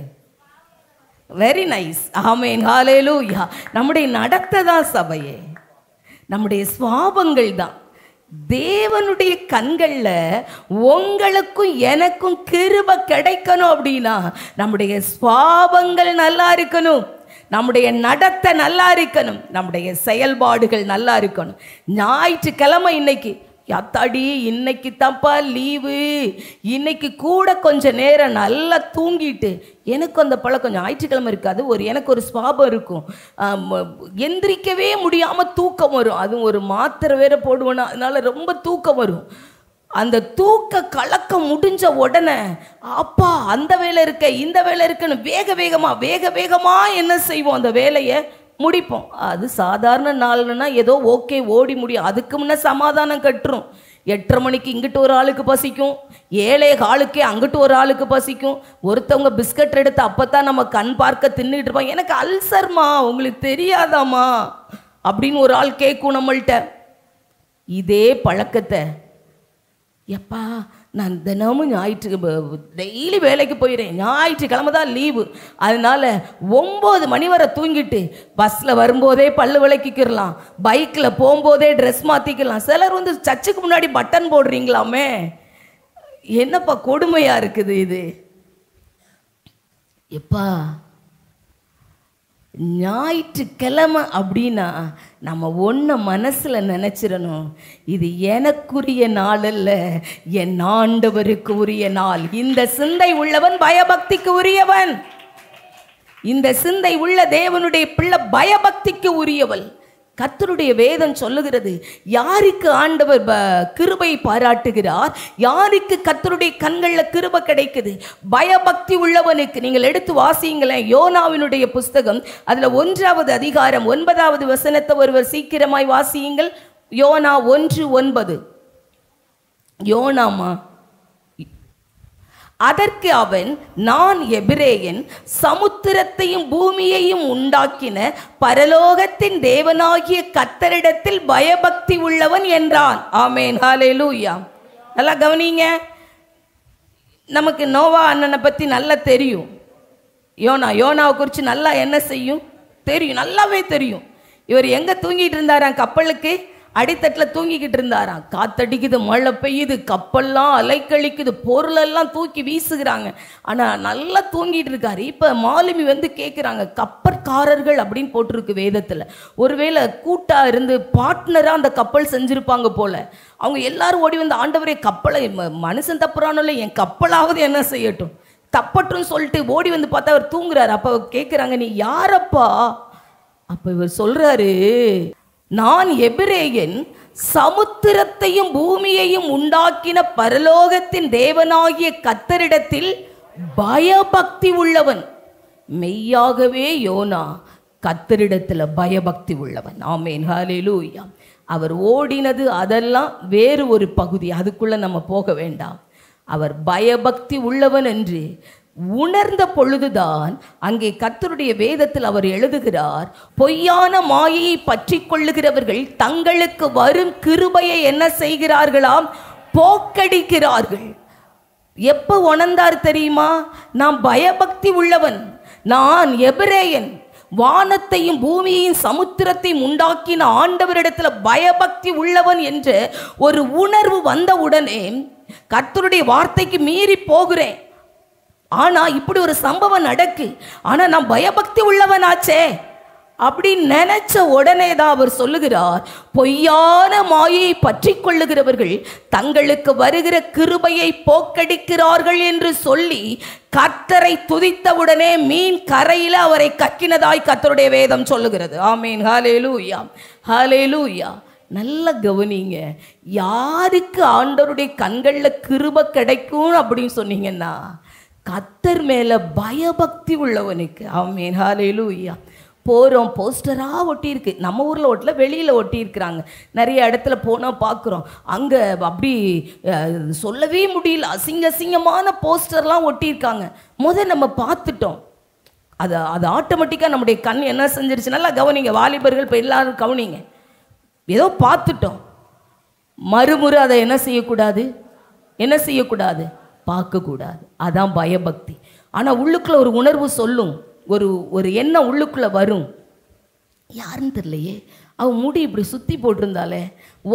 Very nice. Amen, hallelujah. நம்முடைய நடத்தை தான் சபையே, நம்முடைய சுவாபங்கள் தான். தேவனுடைய கண்கள்ல உங்களுக்கும் எனக்கும் கிருபை கிடைக்கணும் அப்படின்னா நம்முடைய சுவாபங்கள் நல்லா இருக்கணும், நம்முடைய நடத்தை நல்லா இருக்கணும், நம்முடைய செயல்பாடுகள் நல்லா இருக்கணும். ஞாயிற்றுக்கிழமை இன்னைக்கு யாத்தாடி இன்னைக்கு தான்ப்பா லீவு, இன்னைக்கு கூட கொஞ்சம் நேரம் நல்லா தூங்கிட்டு, எனக்கு அந்த பழக்கம் ஞாயிற்றுக்கிழமை இருக்காது, எனக்கு ஒரு சுவாபம் இருக்கும், எந்திரிக்கவே முடியாமல் தூக்கம் வரும். அதுவும் ஒரு மாத்திரை வேற போடுவேன்னா அதனால ரொம்ப தூக்கம் வரும். அந்த தூக்க கலக்கம் முடிஞ்ச உடனே அப்பா அந்த வேலை இருக்க இந்த வேலை இருக்குன்னு வேக வேகமா என்ன செய்வோம், அந்த வேலையை முடிப்போம். அது சாதாரண நாள்னா ஏதோ ஓகே ஓடி முடியும். அதுக்கு முன்னே சமாதானம் கட்டுரும். 8:30 மணிக்கு இங்கிட்டு ஒரு ஆளுக்கு பசிக்கும், 7:15 அங்கிட்டு ஒரு ஆளுக்கு பசிக்கும். ஒருத்தவங்க பிஸ்கட் எடுத்து அப்போத்தான் நம்ம கண் பார்க்க தின்னுட்டு இருப்பாங்க. எனக்கு அல்சர்மா, உங்களுக்கு தெரியாதாம்மா அப்படின்னு ஒரு ஆள் கேட்கும் நம்மள்கிட்ட. இதே பழக்கத்தை எப்பா நான் தினமும் டெய்லி வேலைக்கு போயிடுறேன், ஞாயிற்றுக்கிழமை தான் லீவு, அதனால 9 மணி வரை தூங்கிட்டு பஸ்ஸில் வரும்போதே பல்லு விளக்கிக்கிறலாம், பைக்கில் போகும்போதே ட்ரெஸ் மாற்றிக்கலாம். சிலர் சர்ச்சுக்கு முன்னாடி பட்டன் போடுறீங்களாமே, என்னப்பா கொடுமையாக இருக்குது இது. எப்பா ஞாயிற்றுக்கிழமை அப்படின்னா நம்ம ஒன்றை மனசில் நினச்சிடணும், இது எனக்குரிய நாள் அல்ல, என் ஆண்டவருக்கு உரிய நாள். இந்த சிந்தை உள்ளவன் பயபக்திக்கு உரியவன். இந்த சிந்தை உள்ள தேவனுடைய பிள்ளை பயபக்திக்கு உரியவள். கர்த்தருடைய வேதம் சொல்லுகிறது, யாருக்கு ஆண்டவர் கிருபை பாராட்டுகிறார், யாருக்கு கர்த்தருடைய கண்களில் கிருபை கிடைக்குது, பயபக்தி உள்ளவனுக்கு. நீங்கள் எடுத்து வாசியுங்களேன், யோனாவினுடைய புஸ்தகம், அதில் 1வது அதிகாரம் 9வது வசனத்தை ஒருவர் சீக்கிரமாய் வாசியுங்கள். யோனா 1:9. யோனாமா, அதற்கு அவன், நான் எபிரேயன், சமுத்திரத்தையும் பூமியையும் உண்டாக்கின பரலோகத்தின் தேவனாகிய கர்த்தரிடத்தில் பயபக்தி உள்ளவன் என்றான். ஆமென், ஹல்லேலூயா. நல்லா கவனிங்க, நமக்கு நோவா அண்ணனை பற்றி நல்லா தெரியும். யோனாவை குறித்து நல்லா என்ன செய்யும் தெரியும், நல்லாவே தெரியும். இவர் எங்கே தூங்கிட்டு இருந்தாராம், கப்பலுக்கு அடித்தட்டில் தூங்கிக்கிட்டு இருந்தாராம். காத்தடிக்குது, மழை பெய்யுது, கப்பல்லாம் அலைக்கழிக்குது, பொருளெல்லாம் தூக்கி வீசுகிறாங்க, ஆனால் நல்லா தூங்கிட்டு இருக்காரு. இப்போ மாலுமி கேட்குறாங்க, கப்பற்காரர்கள் அப்படின்னு போட்டிருக்கு வேதத்தில், ஒருவேளை கூட்டாக இருந்து பார்ட்னராக அந்த கப்பல் செஞ்சுருப்பாங்க போல. அவங்க எல்லாரும் ஓடி ஆண்டவரே கப்பலை, மனுஷன் தப்புறானோ இல்லை, என் கப்பலாவது என்ன செய்யட்டும், தப்பட்டுன்னு சொல்லிட்டு ஓடி பார்த்தா அவர் தூங்குறாரு. அப்போ கேட்குறாங்க, நீ யாரப்பா? அப்போ இவர் சொல்றாரு, நான் எபிரேயன், சமுத்திரத்தையும் பூமியையும் உண்டாக்கின பரலோகத்தின் தேவனாகிய கர்த்தரிடத்தில் பயபக்தி உள்ளவன். மெய்யாகவே யோனா கர்த்தரிடத்தில் பயபக்தி உள்ளவன். ஆமென், ஹல்லேலூயா. அவர் ஓடினது அதெல்லாம் வேறு ஒரு பகுதி, அதுக்குள்ள நம்ம போக வேண்டாம். அவர் பயபக்தி உள்ளவன் என்று உணர்ந்த பொழுதுதான் அங்கே கர்த்தருடைய வேதத்தில் அவர் எழுதுகிறார், பொய்யான மாயையை பற்றி கொள்ளுகிறவர்கள் தங்களுக்கு வரும் கிருபையை என்ன செய்கிறார்களாம், போக்கடிக்கிறார்கள். எப்ப உணர்ந்தார் தெரியுமா? நான் பயபக்தி உள்ளவன், நான் எபிரேயன், வானத்தையும் பூமியையும் சமுத்திரத்தையும் உண்டாக்கின ஆண்டவரிடத்துல பயபக்தி உள்ளவன் என்ற ஒரு உணர்வு வந்தவுடனே கர்த்தருடைய வார்த்தைக்கு மீறி போகிறேன். ஆனா இப்படி ஒரு சம்பவம் நடக்கு, ஆனா நான் பயபக்தி உள்ளவனாச்சே அப்படின்னு நினைச்ச உடனே தான் அவர் சொல்லுகிறார், பொய்யான மாயை பற்றி கொள்ளுகிறவர்கள் தங்களுக்கு வருகிற கிருபையை போக்கடிக்கிறார்கள் என்று சொல்லி கர்த்தரை துதித்தவுடனே மீன் கரையில அவரை கக்கினதாய் கர்த்தருடைய வேதம் சொல்லுகிறது. ஆமீன், ஹல்லேலூயா, ஹல்லேலூயா. நல்ல கவனிங்க, யாருக்கு ஆண்டவருடைய கண்களில் கிருபை கிடைக்கும் அப்படின்னு சொன்னீங்கன்னா கர்த்தர் மேல பயபக்தி உள்ளவனுக்கு. ஆமென், ஹல்லேலூயா. போகிறோம், போஸ்டராக ஒட்டியிருக்கு, நம்ம ஊரில் ஒட்டல, வெளியில் ஒட்டியிருக்கிறாங்க. நிறைய இடத்துல போனால் பார்க்குறோம், அங்கே அப்படி சொல்லவே முடியல, அசிங்கமான போஸ்டர்லாம் ஒட்டியிருக்காங்க. நம்ம பார்த்துட்டோம், அது ஆட்டோமேட்டிக்காக நம்முடைய கண் என்ன செஞ்சிருச்சு. நல்லா கவனிங்க வாலிபர்கள், இப்போ எல்லாரும் கவனிங்க. ஏதோ பார்த்துட்டோம், மறுமுறை அதை என்ன செய்யக்கூடாது, பார்க்கக்கூடாது. அதான் பயபக்தி. ஆனால் உள்ளுக்குள்ள ஒரு உணர்வு சொல்லும், ஒரு எண்ணம் உள்ளுக்குள்ள வரும், யாருன்னு தெரியலையே, அவன் முடி இப்படி சுற்றி போட்டிருந்தாலே,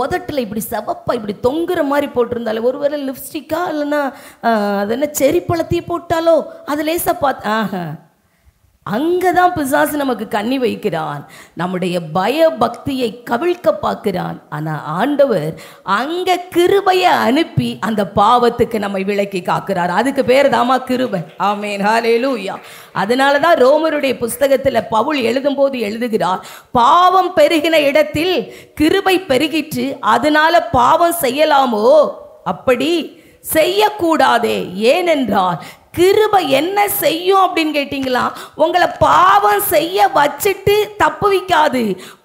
உதட்டில் இப்படி செவப்பா இப்படி தொங்குற மாதிரி போட்டிருந்தாலே, ஒருவேளை லிப்ஸ்டிக்கா இல்லைன்னா அது என்ன செரி பழத்தையே போட்டாலோ, அது லேசாக அங்கதான் பிசாசு நமக்கு கண்ணி வைக்கிறான், நம்முடைய பய பக்தியை கவிழ்க்க பார்க்கிறான். ஆனா ஆண்டவர் அங்க கிருபையை அனுப்பி அந்த பாவத்துக்கு நம்மை விலக்கி காக்கிறார். அதுக்கு பேர் தாமா கிருபை. ஆமென், ஹல்லேலூயா. அதனாலதான் ரோமருடைய புஸ்தகத்துல பவுல் எழுதும் போது எழுதுகிறார், பாவம் பெருகின இடத்தில் கிருபை பெருகிற்று, அதனால பாவம் செய்யலாமோ? அப்படி செய்யக்கூடாதே. ஏனென்றால் கிருபை என்ன செய்யும் அப்படின்னு கேட்டீங்களா, உங்களை பாவம் செய்ய வச்சுட்டு தப்புவிக்காது,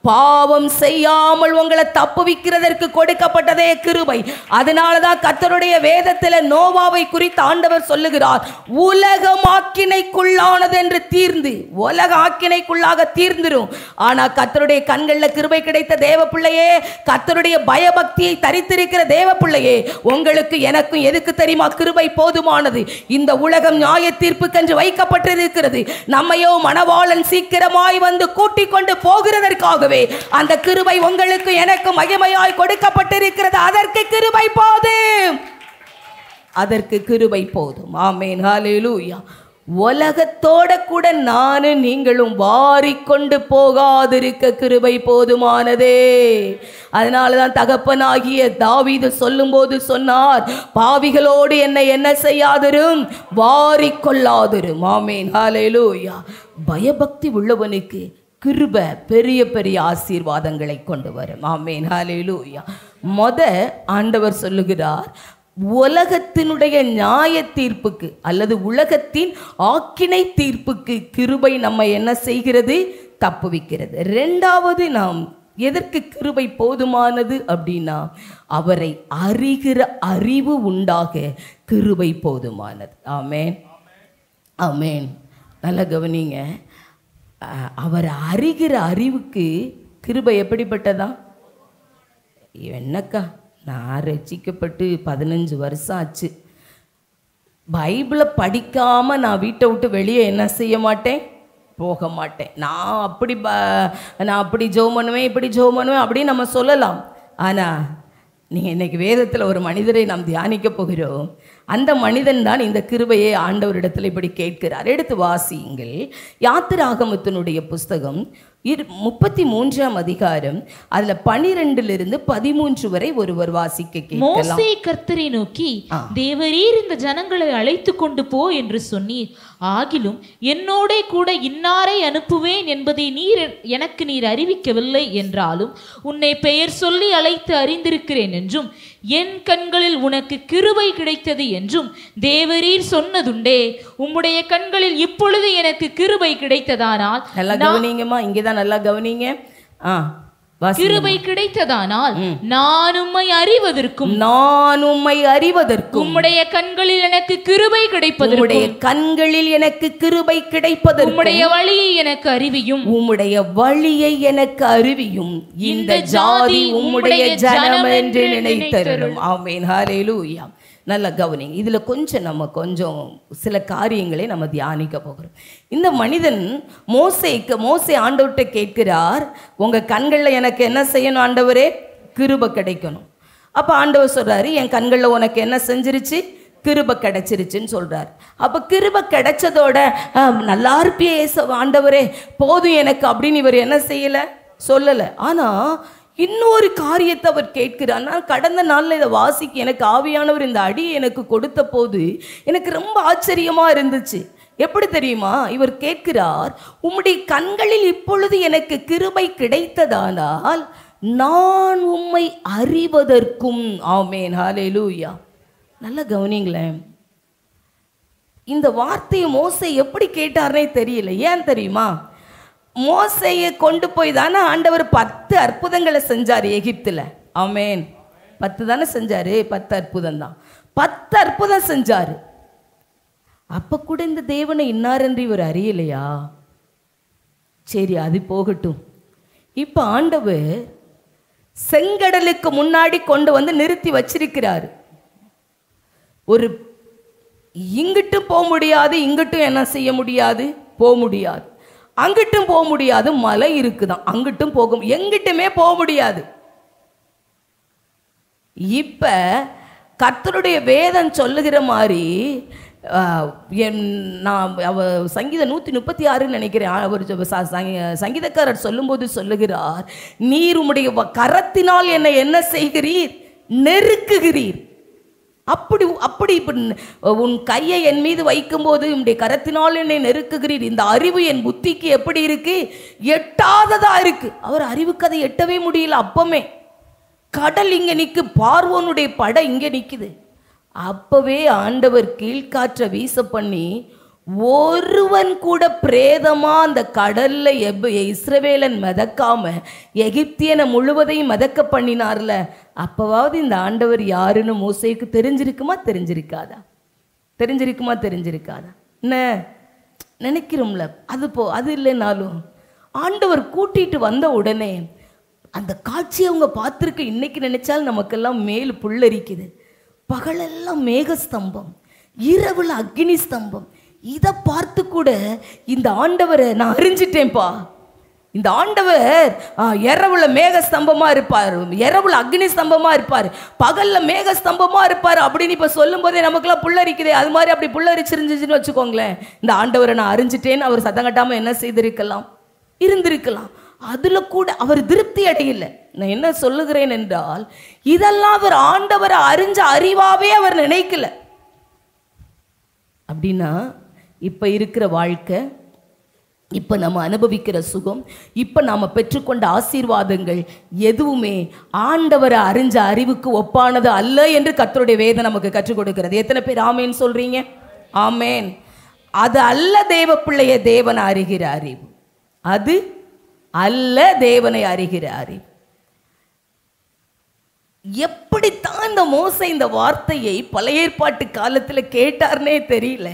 பாவம் செய்யாமல் உங்களை தப்புவிக்கிறதற்கு கொடுக்கப்பட்டதே கிருபை. அதனாலதான் கர்த்தருடைய வேதத்தில் நோவாவை குறித்து ஆண்டவர் சொல்லுகிறார், உலகம் ஆக்கினைக்குள்ளானது என்று தீர்ந்து, உலக ஆக்கினைக்குள்ளாக தீர்ந்துரும். ஆனா கர்த்தருடைய கண்களில் கிருபை கிடைத்த தேவ பிள்ளையே, கர்த்தருடைய பயபக்தியை தரித்திருக்கிற தேவ பிள்ளையே, உங்களுக்கு எனக்கும் எதுக்கு தெரியுமா கிருபை போதுமானது? இந்த உலகம் நியாய தீர்ப்புக்கென்று வைக்கப்பட்டிருக்கிறது. நம்மையோ மணவாளன் சீக்கிரமாய் வந்து கூட்டிக் கொண்டு போகிறதற்காகவே அந்த கிருபை உங்களுக்கு எனக்கு மகிமையாய் கொடுக்கப்பட்டிருக்கிறது. அதற்கு கிருபை போதும், அதற்கு கிருபை போதும். ஆமென், ஹல்லேலூயா. உலகத்தோட கூட நானும் நீங்களும் வாரிக்கொண்டு போகாதிருக்க கிருபை போதுமானதே. அதனாலதான் தகப்பனாகிய தாவீது சொல்லும் போது சொன்னார், பாவிகளோடு என்னை என்ன செய்யாதிரும், வாரிக்கொள்ளாதிரும். ஆமென், ஹல்லேலூயா. பயபக்தி உள்ளவனுக்கு கிருபை பெரிய பெரிய ஆசீர்வாதங்களை கொண்டு வரும். ஆமென், ஹல்லேலூயா. ஆண்டவர் சொல்லுகிறார், உலகத்தினுடைய நியாய தீர்ப்புக்கு அல்லது உலகத்தின் ஆக்கினை தீர்ப்புக்கு கிருபை நம்ம என்ன செய்கிறது, தப்புவிக்கிறது. இரண்டாவது, நாம் எதற்கு கிருபை போதுமானது அப்படின்னா, அவரை அறிகிற அறிவு உண்டாக கிருபை போதுமானது. ஆமென், ஆமென். நல்லா கவனிங்க, அவரை அறிகிற அறிவுக்கு கிருபை எப்படிப்பட்டதா? என்னக்கா, நான் ரட்சிக்கப்பட்டு 15 வருஷம் ஆச்சு, பைபிளை படிக்காமல் நான் வீட்டை விட்டு வெளியே என்ன செய்ய மாட்டேன், போக மாட்டேன். நான் அப்படி ஜெபம் பண்ணுவேன், இப்படி ஜெபம் பண்ணுவேன் அப்படின்னு நம்ம சொல்லலாம். ஆனால் நீங்கள் இன்னைக்கு வேதத்தில் ஒரு மனிதரை நாம் தியானிக்க போகிறோம். அந்த மனிதன் தான் இந்த கிருபையை ஆண்டவரிடத்தில் இப்படி கேட்கிறார். எடுத்து வாசியுங்கள். யாத்திராகமத்தினுடைய புஸ்தகம் 33ஆம் அதிகாரம், அதுல 12 13 வரை ஒருவர் வாசிக்க கேட்கலாம். மோசே கர்த்தரை நோக்கி, தேவரீர் இந்த ஜனங்களை அழைத்து கொண்டு போ என்று சொன்னீர், ஆகிலும் என்னோட கூட இன்னாரை அனுப்புவேன் என்பதை நீர் அறிவிக்கவில்லை என்றாலும் உன்னை பெயர் சொல்லி அழைத்து அறிந்திருக்கிறேன் என்றும் என் கண்களில் உனக்கு கிருபை கிடைத்தது என்றும் தேவரீர் சொன்னதுண்டே. உம்முடைய கண்களில் இப்பொழுது எனக்கு கிருபை கிடைத்ததானால், நல்லா கவனிங்கம்மா, இங்கேதான் நல்லா கவனிங்க. கிருபை கிடைத்ததானால் நான் உம்மை அறிவதற்கும் உம்முடைய கண்களில் எனக்கு கிருபை கிடைப்பதற்கும் உம்முடைய வழியை எனக்கு அறிவியும் இந்த ஜாதி உம்முடைய ஜனம் என்று நினைத்தருளும். ஆமென், ஹல்லேலூயா. நல்லா கவனிங்க. இதுல கொஞ்சம் சில காரியங்களை நம்ம தியானிக்க போகிறோம். இந்த மனிதன் மோசே ஆண்டவர்கிட்ட கேட்கிறார், உங்க கண்கள்ல எனக்கு என்ன செய்யணும் ஆண்டவரே, கிருபை கிடைக்கணும். அப்ப ஆண்டவர் சொல்றாரு, என் கண்கள்ல உனக்கு என்ன செஞ்சிருச்சு, கிருபை கிடைச்சிருச்சுன்னு சொல்றாரு. அப்ப கிருபை கிடைச்சதோட நல்லா இருப்பியே ஆண்டவரே போதும் எனக்கு அப்படின்னு இவர் என்ன செய்யல, சொல்லல. ஆனா இன்னொரு காரியத்தை அவர் கேட்கிறார். நான் கடந்த நாளில் இதை வாசிக்க எனக்கு ஆவியானவர் இந்த அடியை எனக்கு கொடுத்த போது எனக்கு ரொம்ப ஆச்சரியமா இருந்துச்சு. எப்படி தெரியுமா, இவர் கேட்கிறார், உம்முடைய கண்களில் இப்பொழுது எனக்கு கிருபை கிடைத்ததானால் நான் உம்மை அறிவதற்கும். ஆமென், ஹல்லேலூயா. நல்லா கவனிங்களேன். இந்த வார்த்தையை மோசே எப்படி கேட்டார்னே தெரியல. ஏன் தெரியுமா, மோசேயை கொண்டு போய் தானே ஆண்டவர் 10 அற்புதங்களை செஞ்சார் எகிப்தில். ஆமென், 10 தானே செஞ்சாரு, 10 அற்புதம் தான், 10 அற்புதம் செஞ்சாரு. அப்ப கூட இந்த தேவனை இன்னாரென்று இவர் அறியலையா? சரி, அது போகட்டும். இப்ப ஆண்டவர் செங்கடலுக்கு முன்னாடி கொண்டு வந்து நிறுத்தி வச்சிருக்கிறாரு. ஒரு இங்கிட்டும் போக முடியாது, இங்கிட்டும் என்ன செய்ய முடியாது, போக முடியாது. அங்கிட்டும் போக முடியாது, மலை இருக்குதான், அங்கிட்டும் போகும், எங்கிட்டுமே போக முடியாது. இப்ப கர்த்தருடைய வேதம் சொல்லுகிற மாதிரி நான் சங்கீதம் 136 நினைக்கிறேன், அவர் சங்கீதக்காரர் சொல்லும்போது சொல்லுகிறார், நீர் உம்முடைய கரத்தினால் என்னை என்ன செய்கிறீர், நெருக்குகிறீர். அப்படி உன் கையை என் மீது வைக்கும்போது உன்னுடைய கரத்தினால் என்னை நெருக்குகிறீர். இந்த அறிவு என் புத்திக்கு எப்படி இருக்கு, எட்டாததா இருக்கு. அவர் அறிவுக்கு அதை எட்டவே முடியல. அப்பமே கடல் இங்க நிற்கு, பார்வோனுடைய படை இங்க நிக்குது. அப்பவே ஆண்டவர் கீழ்காற்றை வீச பண்ணி ஒருவன் கூட பிரேதமா அந்த கடல்ல இஸ்ரவேலன் மிதக்காம எகிப்தியனை முழுவதையும் மிதக்க பண்ணினார்ல. அப்பவாவது இந்த ஆண்டவர் யாருன்னு மோசேக்கு தெரிஞ்சிருக்குமா, தெரிஞ்சிருக்காதா? என்ன நினைக்கிறோம்ல, அது இல்லைனாலும் ஆண்டவர் கூட்டிட்டு வந்த உடனே அந்த காட்சியை அவங்க பார்த்துருக்க. இன்னைக்கு நினைச்சாலும் நமக்கெல்லாம் மேல் புல்லரிக்குது. பகலெல்லாம் மேகஸ்தம்பம், இரவுல அக்னி ஸ்தம்பம். இதை பார்த்து கூட இந்த ஆண்டவரை நான் அறிஞ்சிட்டேன்ப்பா. இந்த ஆண்டவர் இரவுல மேகஸ்தம்பமா இருப்பார், இரவுல அக்னி ஸ்தம்பமா இருப்பார், பகல்ல மேகஸ்தம்பமா இருப்பார் அப்படின்னு இப்ப சொல்லும் போதே நமக்குலாம் புல்லரிக்குதே. அது மாதிரி அப்படி புல்லரிச்சிருந்துச்சுன்னு வச்சுக்கோங்களேன், இந்த ஆண்டவரை நான் அறிஞ்சிட்டேன்னு அவர் சத்தம் கட்டாம என்ன செய்திருக்கலாம், இருந்திருக்கலாம். அதுல கூட அவர் திருப்தி அடையல. நான் என்ன சொல்லுகிறேன் என்றால், இதெல்லாம் அவர் ஆண்டவரை அறிஞ்ச அறிவாவே அவர் நினைக்கல. அப்படின்னா இப்ப இருக்கிற வாழ்க்கை, இப்ப நம்ம அனுபவிக்கிற சுகம், இப்ப நாம பெற்றுக்கொண்ட ஆசீர்வாதங்கள் எதுவுமே ஆண்டவரை அறிஞ்ச அறிவுக்கு ஒப்பானது அல்ல என்று கர்த்தருடைய வேதம் நமக்கு கற்றுக் கொடுக்கிறது. எத்தனை பேர் ஆமேன் சொல்றீங்க? ஆமேன். அது அல்ல தேவ பிள்ளைய தேவனை அறிகிற அறிவு, அது அல்ல தேவனை அறிகிற அறிவு. எப்படித்தான் இந்த மோசே இந்த வார்த்தையை பழைய ஏற்பாட்டு காலத்துல கேட்டார்னே தெரியல.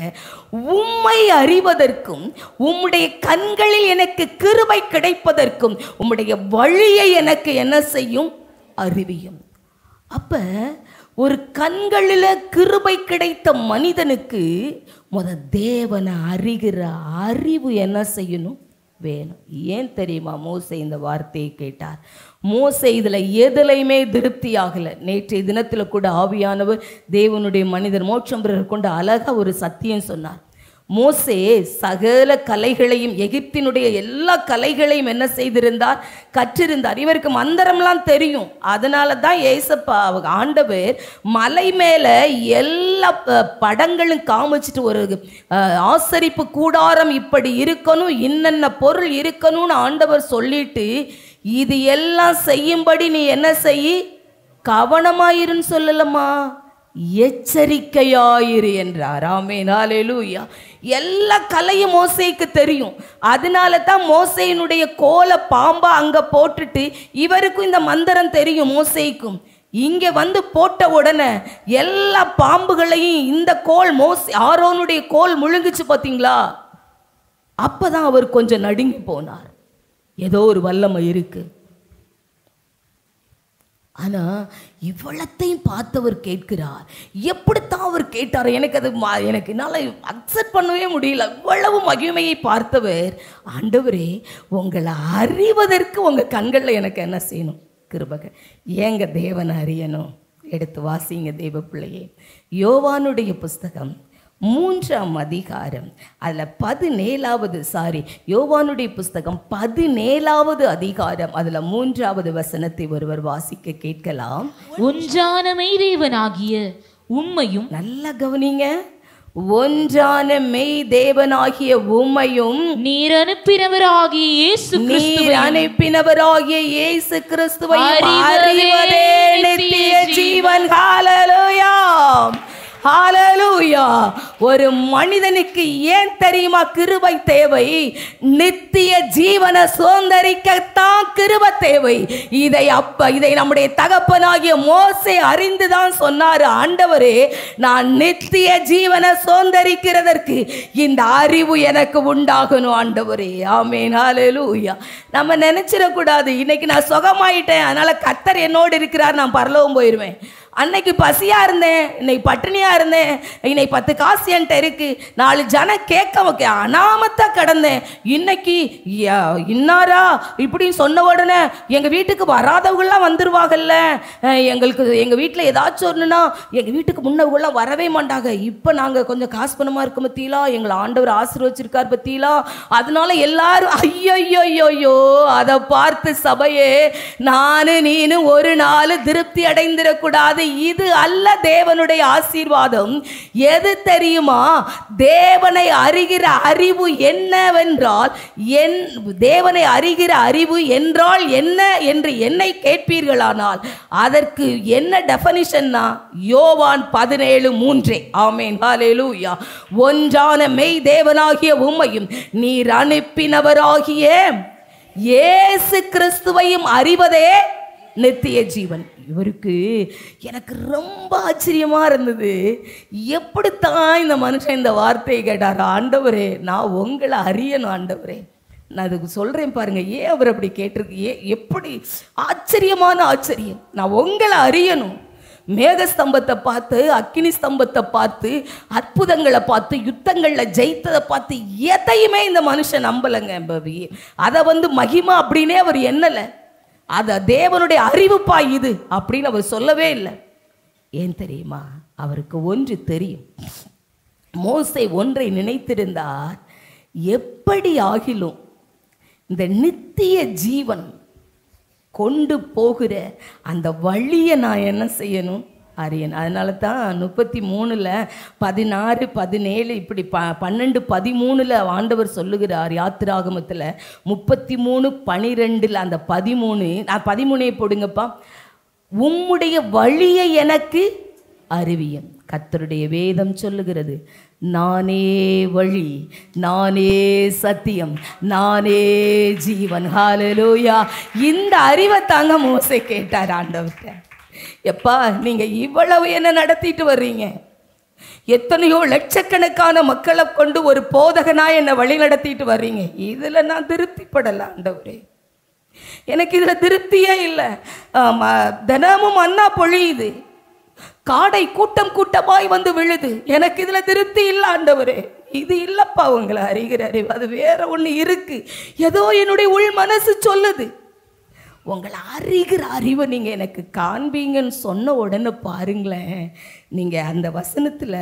உம்மை அறிவதற்கும் உம்முடைய கண்களில் எனக்கு கிருபை கிடைப்பதற்கும் உம்முடைய வழியை எனக்கு என்ன செய்யும், அறிவியும். அப்ப ஒரு கண்களில் கிருபை கிடைத்த மனிதனுக்கு தேவனை அறிகிற அறிவு என்ன செய்யணும், வேணும். ஏன் தெரியுமா மோசே இந்த வார்த்தையை கேட்டார்? மோசே இதுல எதுலையுமே திருப்தி ஆகல. நேற்றைய தினத்துல கூட ஆவியானவர் தேவனுடைய மனிதர் மோட்சம் கொண்டு அழகா ஒரு சத்தியம் சொன்னார். மோசே சகல கலைகளையும், எகிப்தினுடைய எல்லா கலைகளையும் என்ன செய்திருந்தார், கற்றிருந்தார். இவருக்கு மந்திரம்லாம் தெரியும். அதனால தான் ஏசப்பா ஆண்டவர் மலை மேல எல்லா படங்களும் காமிச்சிட்டு, ஒரு ஆசரிப்பு கூடாரம் இப்படி இருக்கணும், இன்னென்ன பொருள் இருக்கணும்னு ஆண்டவர் சொல்லிட்டு, இது எல்லாம் செய்யும்படி நீ என்ன செய்யி, கவனமாயிருன்னு சொல்லலமா, எச்சரிக்கையாயிரு என்றார். ஆமென், ஹல்லேலூயா. எல்லா கலையும் மோசேக்கு தெரியும். அதனால தான் மோசேயினுடைய கோலை பாம்பா அங்க போட்டுட்டு, இவருக்கும் இந்த மந்திரம் தெரியும் மோசேக்கும். இங்க வந்து போட்ட உடனே எல்லா பாம்புகளையும் இந்த கோல் ஆரோனுடைய கோல் முழுங்குச்சு பார்த்தீங்களா? அப்பதான் அவர் கொஞ்சம் நடுங்கி போனார். ஏதோ ஒரு வல்லமை இருக்கு. ஆனா இவ்வளத்தையும் பார்த்தவர் கேட்கிறார். எப்படித்தான் அவர் கேட்டார், எனக்கு என்னால் அக்செப்ட் பண்ணவே முடியல. இவ்வளவு மகிமையை பார்த்தவர், ஆண்டவரே உங்களை அறிவதற்கு உங்க கண்களில் எனக்கு என்ன செய்யணும், கிருபை. ஏங்க தேவனை அறியணும்? எடுத்து வாசிங்க தேவ பிள்ளையே. யோவானுடைய புஸ்தகம் 3ஆம் அதிகாரம், அதில் 17வது யோவானுடைய புஸ்தகம் 17வது அதிகாரம், அதில் 3வது வசனத்தை ஒருவர் வாசிக்க கேட்கலாம். ஒன்றான மெய்தேவனாகிய உம்மையும், நல்லா கவனிங்க, ஒன்றான மெய் தேவனாகிய உம்மையும் நீர் அனுப்பினவராகிய இயேசு கிறிஸ்துவை அறிவதே நித்திய ஜீவன். ஹல்லேலூயா, ஹல்லேலூயா. ஒரு மனிதனுக்கு ஏன் தெரியுமா கிருபை தேவை? நித்திய ஜீவனை சுதந்தரிக்கத்தான் கிருபை தேவை. இதை நம்முடைய தகப்பனாகிய மோசே அறிந்துதான் சொன்னாரு, ஆண்டவரே நான் நித்திய ஜீவனை சுதந்தரிக்கிறதற்கு இந்த அறிவு எனக்கு உண்டாகணும் ஆண்டவரே. ஆமென், ஹல்லேலூயா. நம்ம நினைச்சிடக்கூடாது இன்னைக்கு நான் சுகமாயிட்டேன், அதனால கர்த்தர் என்னோடு இருக்கிறார், நான் பரலோகம் போயிடுவேன். அன்னைக்கு பசியா இருந்தேன், இன்னைக்கு பட்டினியா இருந்தேன், இன்னைக்கு 10 காசு என்கிட்ட இருக்கு, 4 ஜனம் கேட்க அனாமத்தா கிடந்தேன், இன்னைக்கு இன்னாரா இப்படின்னு சொன்ன உடனே எங்க வீட்டுக்கு வராதவங்களாம் வந்துருவாங்கல்ல, எங்க வீட்டில் ஏதாச்சும் ஒண்ணுன்னா எங்க வீட்டுக்கு முன்னவங்களாம் வரவே மாட்டாங்க. இப்ப நாங்க கொஞ்சம் காசு பணமா இருக்க பத்தியலா, எங்களை ஆண்டவர் ஆசீர்வச்சிருக்கார் பத்தியலா, அதனால எல்லாரும் ஐயோ அதை பார்த்து சபையே நானு நீனு ஒரு நாள் திருப்தி அடைந்திடக்கூடாது. இது அல்ல தேவனுடைய ஆசீர்வாதம். எது தெரியுமா? தேவனை அறிகிற அறிவு என்னவென்றால், தேவனை அறிகிற அறிவு என்றால் என்ன என்று என்னை கேட்பீர்களானால் அதற்கு என்ன டெஃபனிஷன்னா யோவான் 17:3. ஆமென், ஹல்லேலூயா. ஒன்றான மெய் தேவனாகிய உம்மையும் நீர் அனுப்பினவராகிய இயேசு கிறிஸ்துவையும் அறிவதே நித்திய ஜீவன். இவருக்கு எனக்கு ரொம்ப ஆச்சரியமா இருந்தது. எப்படித்தான் இந்த மனுஷன் இந்த வார்த்தையை கேட்டார்? ஆண்டவரே, நான் உங்களை அறியணும் ஆண்டவரே. நான் அதுக்கு சொல்றேன் பாருங்க, ஏன் அவர் அப்படி கேட்டிருக்கு, எப்படி ஆச்சரியமான ஆச்சரியம். நான் உங்களை அறியணும். மேகஸ்தம்பத்தை பார்த்து, அக்கினி ஸ்தம்பத்தை பார்த்து, அற்புதங்களை பார்த்து, யுத்தங்களில் ஜெயித்ததை பார்த்து எதையுமே இந்த மனுஷன் நம்பலைங்க. அதை மகிமா அப்படின்னே அவர் எண்ணலை. அத தேவனுடைய அறிவுப்பா இது அப்படின்னு அவர் சொல்லவே இல்லை. ஏன் தெரியுமா? அவருக்கு ஒன்று தெரியும். மோசே ஒன்றை நினைத்திருந்தார், எப்படி ஆகிலும் இந்த நித்திய ஜீவன் கொண்டு போகிற அந்த வழியை நான் என்ன செய்யணும், அறியணும். அதனால தான் 33:16, 17 இப்படி 12, 13 ஆண்டவர் சொல்லுகிறார் யாத்திராகமத்தில். 33:12 அந்த 13 போடுங்கப்பா. உம்முடைய வழியை எனக்கு அறிவியும். கர்த்தருடைய வேதம் சொல்லுகிறது, நானே வழி, நானே சத்தியம், நானே ஜீவன். ஹல்லேலூயா. இந்த அறிவை தாங்க மோசே கேட்டார் ஆண்டவர்கிட்ட. எப்பா, நீங்க இவ்வளவு என்ன நடத்திட்டு வர்றீங்க? எத்தனையோ லட்சக்கணக்கான மக்களை கொண்டு ஒரு போதகனா என்னை வழி நடத்திட்டு வர்றீங்க. இதுல நான் திருப்திப்படல ஆண்டவரே. எனக்கு இதுல திருப்தியே இல்லை. தினமும் மன்னா பொழியுது, காடை கூட்டம் கூட்டமாய் வந்து விழுது. எனக்கு இதுல திருப்தி இல்லை ஆண்டவரே. இது இல்லப்பா உங்களை அறிகிற அறிவு, அது வேற ஒண்ணு இருக்கு. ஏதோ என்னுடைய உள் மனசு சொல்லுது. உங்களை அறிகிற அறிவை நீங்க எனக்கு காண்பீங்கன்னு சொன்ன உடனே பாருங்களேன், நீங்க அந்த வசனத்துல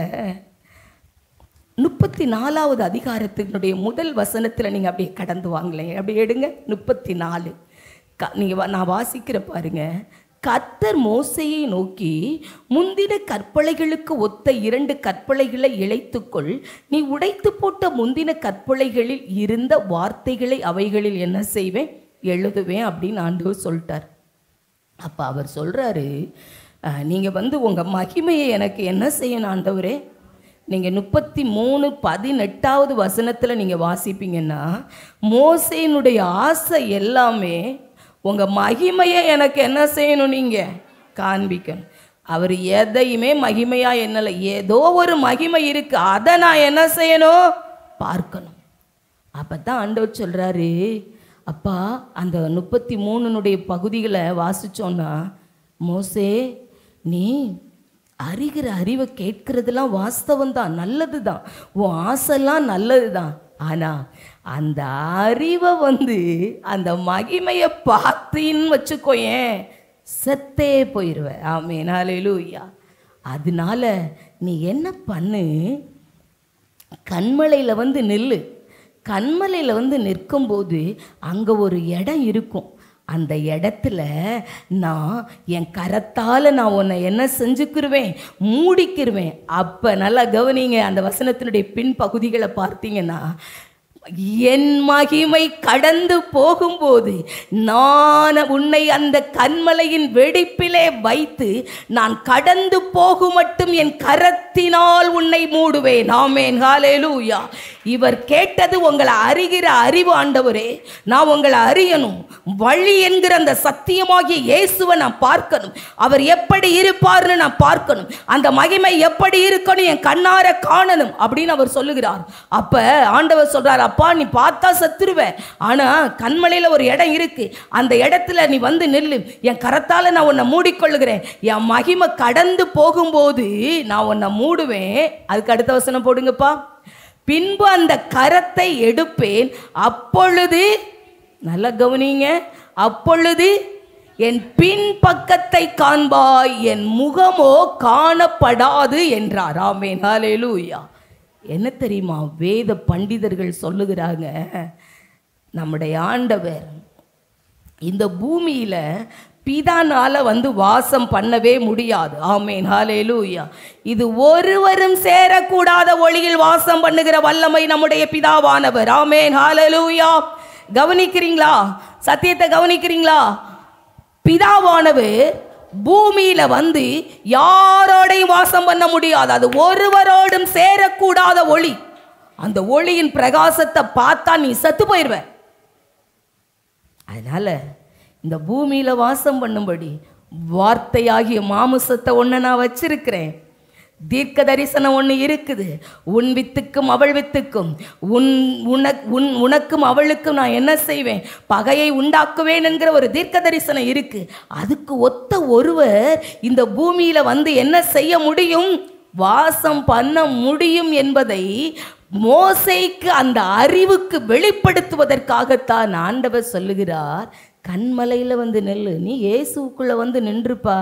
34வது அதிகாரத்தினுடைய முதல் வசனத்துல நீங்க அப்படியே கடந்து வாங்களேன். அப்படியே எடுங்க 34. நீங்க நான் வாசிக்கிற பாருங்க. கர்த்தர் மோசேயை நோக்கி, முந்தின கற்பலைகளுக்கு ஒத்த 2 கற்பலைகளை இழைத்துக்கொள். நீ உடைத்து போட்ட முந்தின கற்பலைகளில் இருந்த வார்த்தைகளை அவைகளில் என்ன செய்வேன், எழுதுவேன் அப்படின்னு ஆண்டவர் சொல்லிட்டார். அப்போ அவர் சொல்றாரு, நீங்கள் உங்கள் மகிமையை எனக்கு என்ன செய்யணும் ஆண்டவரே? நீங்கள் 33:18 வசனத்தில் நீங்கள் வாசிப்பீங்கன்னா, மோசேனுடைய ஆசை எல்லாமே உங்கள் மகிமையை எனக்கு என்ன செய்யணும், நீங்கள் காண்பிக்கணும். அவர் எதையுமே மகிமையாக என்னலை, ஏதோ ஒரு மகிமை இருக்கு, அதை நான் என்ன செய்யணும், பார்க்கணும். அப்போ தான் ஆண்டவர் சொல்கிறாரு, அப்பா அந்த 33 பகுதிகளை வாசிச்சோன்னா, மோசே நீ அறிகிற அறிவை கேட்கறதுலாம் வாஸ்தவம் தான், நல்லது தான், உன் ஆசைலாம் நல்லது தான். ஆனால் அந்த அறிவை அந்த மகிமையை பார்த்தின்னு வச்சுக்கோயேன், செத்தே போயிடுவேன். ஆமென், ஹல்லேலூயா. அதனால நீ என்ன பண்ணு, கண்மலையில் நில்லு. கண்மலையில் நிற்கும்போது அங்கே ஒரு இடம் இருக்கும். அந்த இடத்துல நான் என் கரத்தால் நான் உன்னை என்ன செஞ்சுக்கிருவேன், மூடிக்கிருவேன். அப்போ நல்லா கவனிங்க, அந்த வசனத்தினுடைய பின் பகுதிகளை பார்த்தீங்கன்னா, என் மகிமை கடந்து போகும்போது நான் உன்னை அந்த கண்மலையின் வெடிப்பிலே வைத்து நான் கடந்து போகும் மட்டும் என் கரத்தினால் உன்னை மூடுவேன். ஆமென், ஹல்லேலூயா. இவர் கேட்டது உங்களை அறிகிற அறிவு ஆண்டவரே. நான் உங்களை அறியணும். வழி என்கிற அந்த சத்தியமாகிய இயேசுவை நான் பார்க்கணும். அவர் எப்படி இருப்பார்னு நான் பார்க்கணும். அந்த மகிமை எப்படி இருக்கணும் என் கண்ணார காணணும் அப்படின்னு அவர் சொல்லுகிறார். அப்ப ஆண்டவர் சொல்றார், அப்பா நீ பார்த்தா செத்துருவ, ஆனா கண்மலையில ஒரு இடம் இருக்கு, அந்த இடத்துல நீ வந்து நில்லு, என் கரத்தால நான் உன்னை மூடிக்கொள்ளுகிறேன். என் மகிமை கடந்து போகும்போது நான் உன்னை மூடுவேன். அதுக்கு அடுத்த வசனம் போடுங்கப்பா. பின்பு அந்த கரத்தை எடுப்பேன், அப்பொழுது நல்லா கவனிங்க, அப்பொழுது என் பின் பக்கத்தை காண்பாய், என் முகமோ காணப்படாது என்றார். ஆமென், ஹல்லேலூயா. என்ன தெரியுமா, வேத பண்டிதர்கள் சொல்லுகிறாங்க, நம்முடைய ஆண்டவர் இந்த பூமியில பிதானால வந்து வாசம் பண்ணவே முடியாது. ஆமென், ஹல்லேலூயா. இது ஒருவரும் சேரக்கூடாத ஒளியில் வாசம் பண்ணுகிற வல்லமை நம்முடைய பிதாவானவர். ஆமென், ஹல்லேலூயா. கவனிக்கிறீங்களா? சத்தியத்தை கவனிக்கிறீங்களா? பிதாவானவர் பூமியில வந்து யாரோடையும் வாசம் பண்ண முடியாது. அது ஒருவரோடும் சேரக்கூடாத ஒளி. அந்த ஒளியின் பிரகாசத்தை பார்த்தா நீ செத்து போயிடுவ. அதனால இந்த பூமியில வாசம் பண்ணும்படி வார்த்தையாகிய மாமிசத்தை ஒன்று நான் வச்சிருக்கிறேன். தீர்க்க தரிசனம் ஒன்று இருக்குது. உன் வித்துக்கும் அவள் வித்துக்கும், உனக்கும் அவளுக்கும் நான் என்ன செய்வேன், பகையை உண்டாக்குவேன் என்கிற ஒரு தீர்க்க தரிசனம் இருக்கு. அதுக்கு ஒத்த ஒருவர் இந்த பூமியில வந்து என்ன செய்ய முடியும், வாசம் பண்ண முடியும் என்பதை மோசேக்கு அந்த அறிவுக்கு வெளிப்படுத்துவதற்காகத்தான் ஆண்டவர் சொல்லுகிறார், கண்மலையில் வந்து நெல்லு, நீ இயேசுக்குள்ளே வந்து நின்றுப்பா,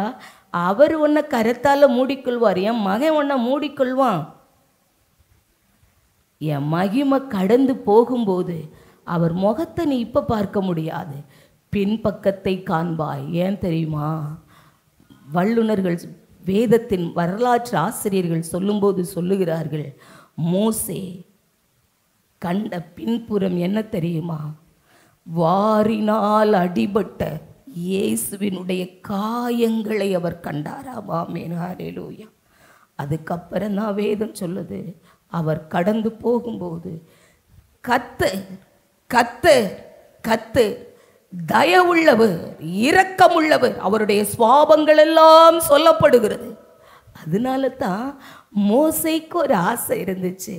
அவர் உன்னை கரத்தால் மூடிக்கொள்வார், என் மகன் உன்னை மூடிக்கொள்வான். என் மகிமை கடந்து போகும்போது அவர் முகத்தை நீ இப்போ பார்க்க முடியாது, பின்பக்கத்தை காண்பாய். ஏன் தெரியுமா? வல்லுனர்கள், வேதத்தின் வரலாற்று ஆசிரியர்கள் சொல்லும்போது சொல்லுகிறார்கள், மோசே கண்ட பின்புறம் என்ன தெரியுமா, வாரினால் அடிபட்ட இயேசுவினுடைய காயங்களை அவர் கண்டாராம். ஆமென், ஹல்லேலூயா. அதுக்கப்புறம் தான் வேதம் சொல்லுது, அவர் கடந்து போகும்போது கத்து கத்து கத்து தயவுள்ளவர், இரக்கமுள்ளவர், அவருடைய சுவாபங்கள் எல்லாம் சொல்லப்படுகிறது. அதனால தான் மோசேக்கு ஒரு ஆசை இருந்துச்சு,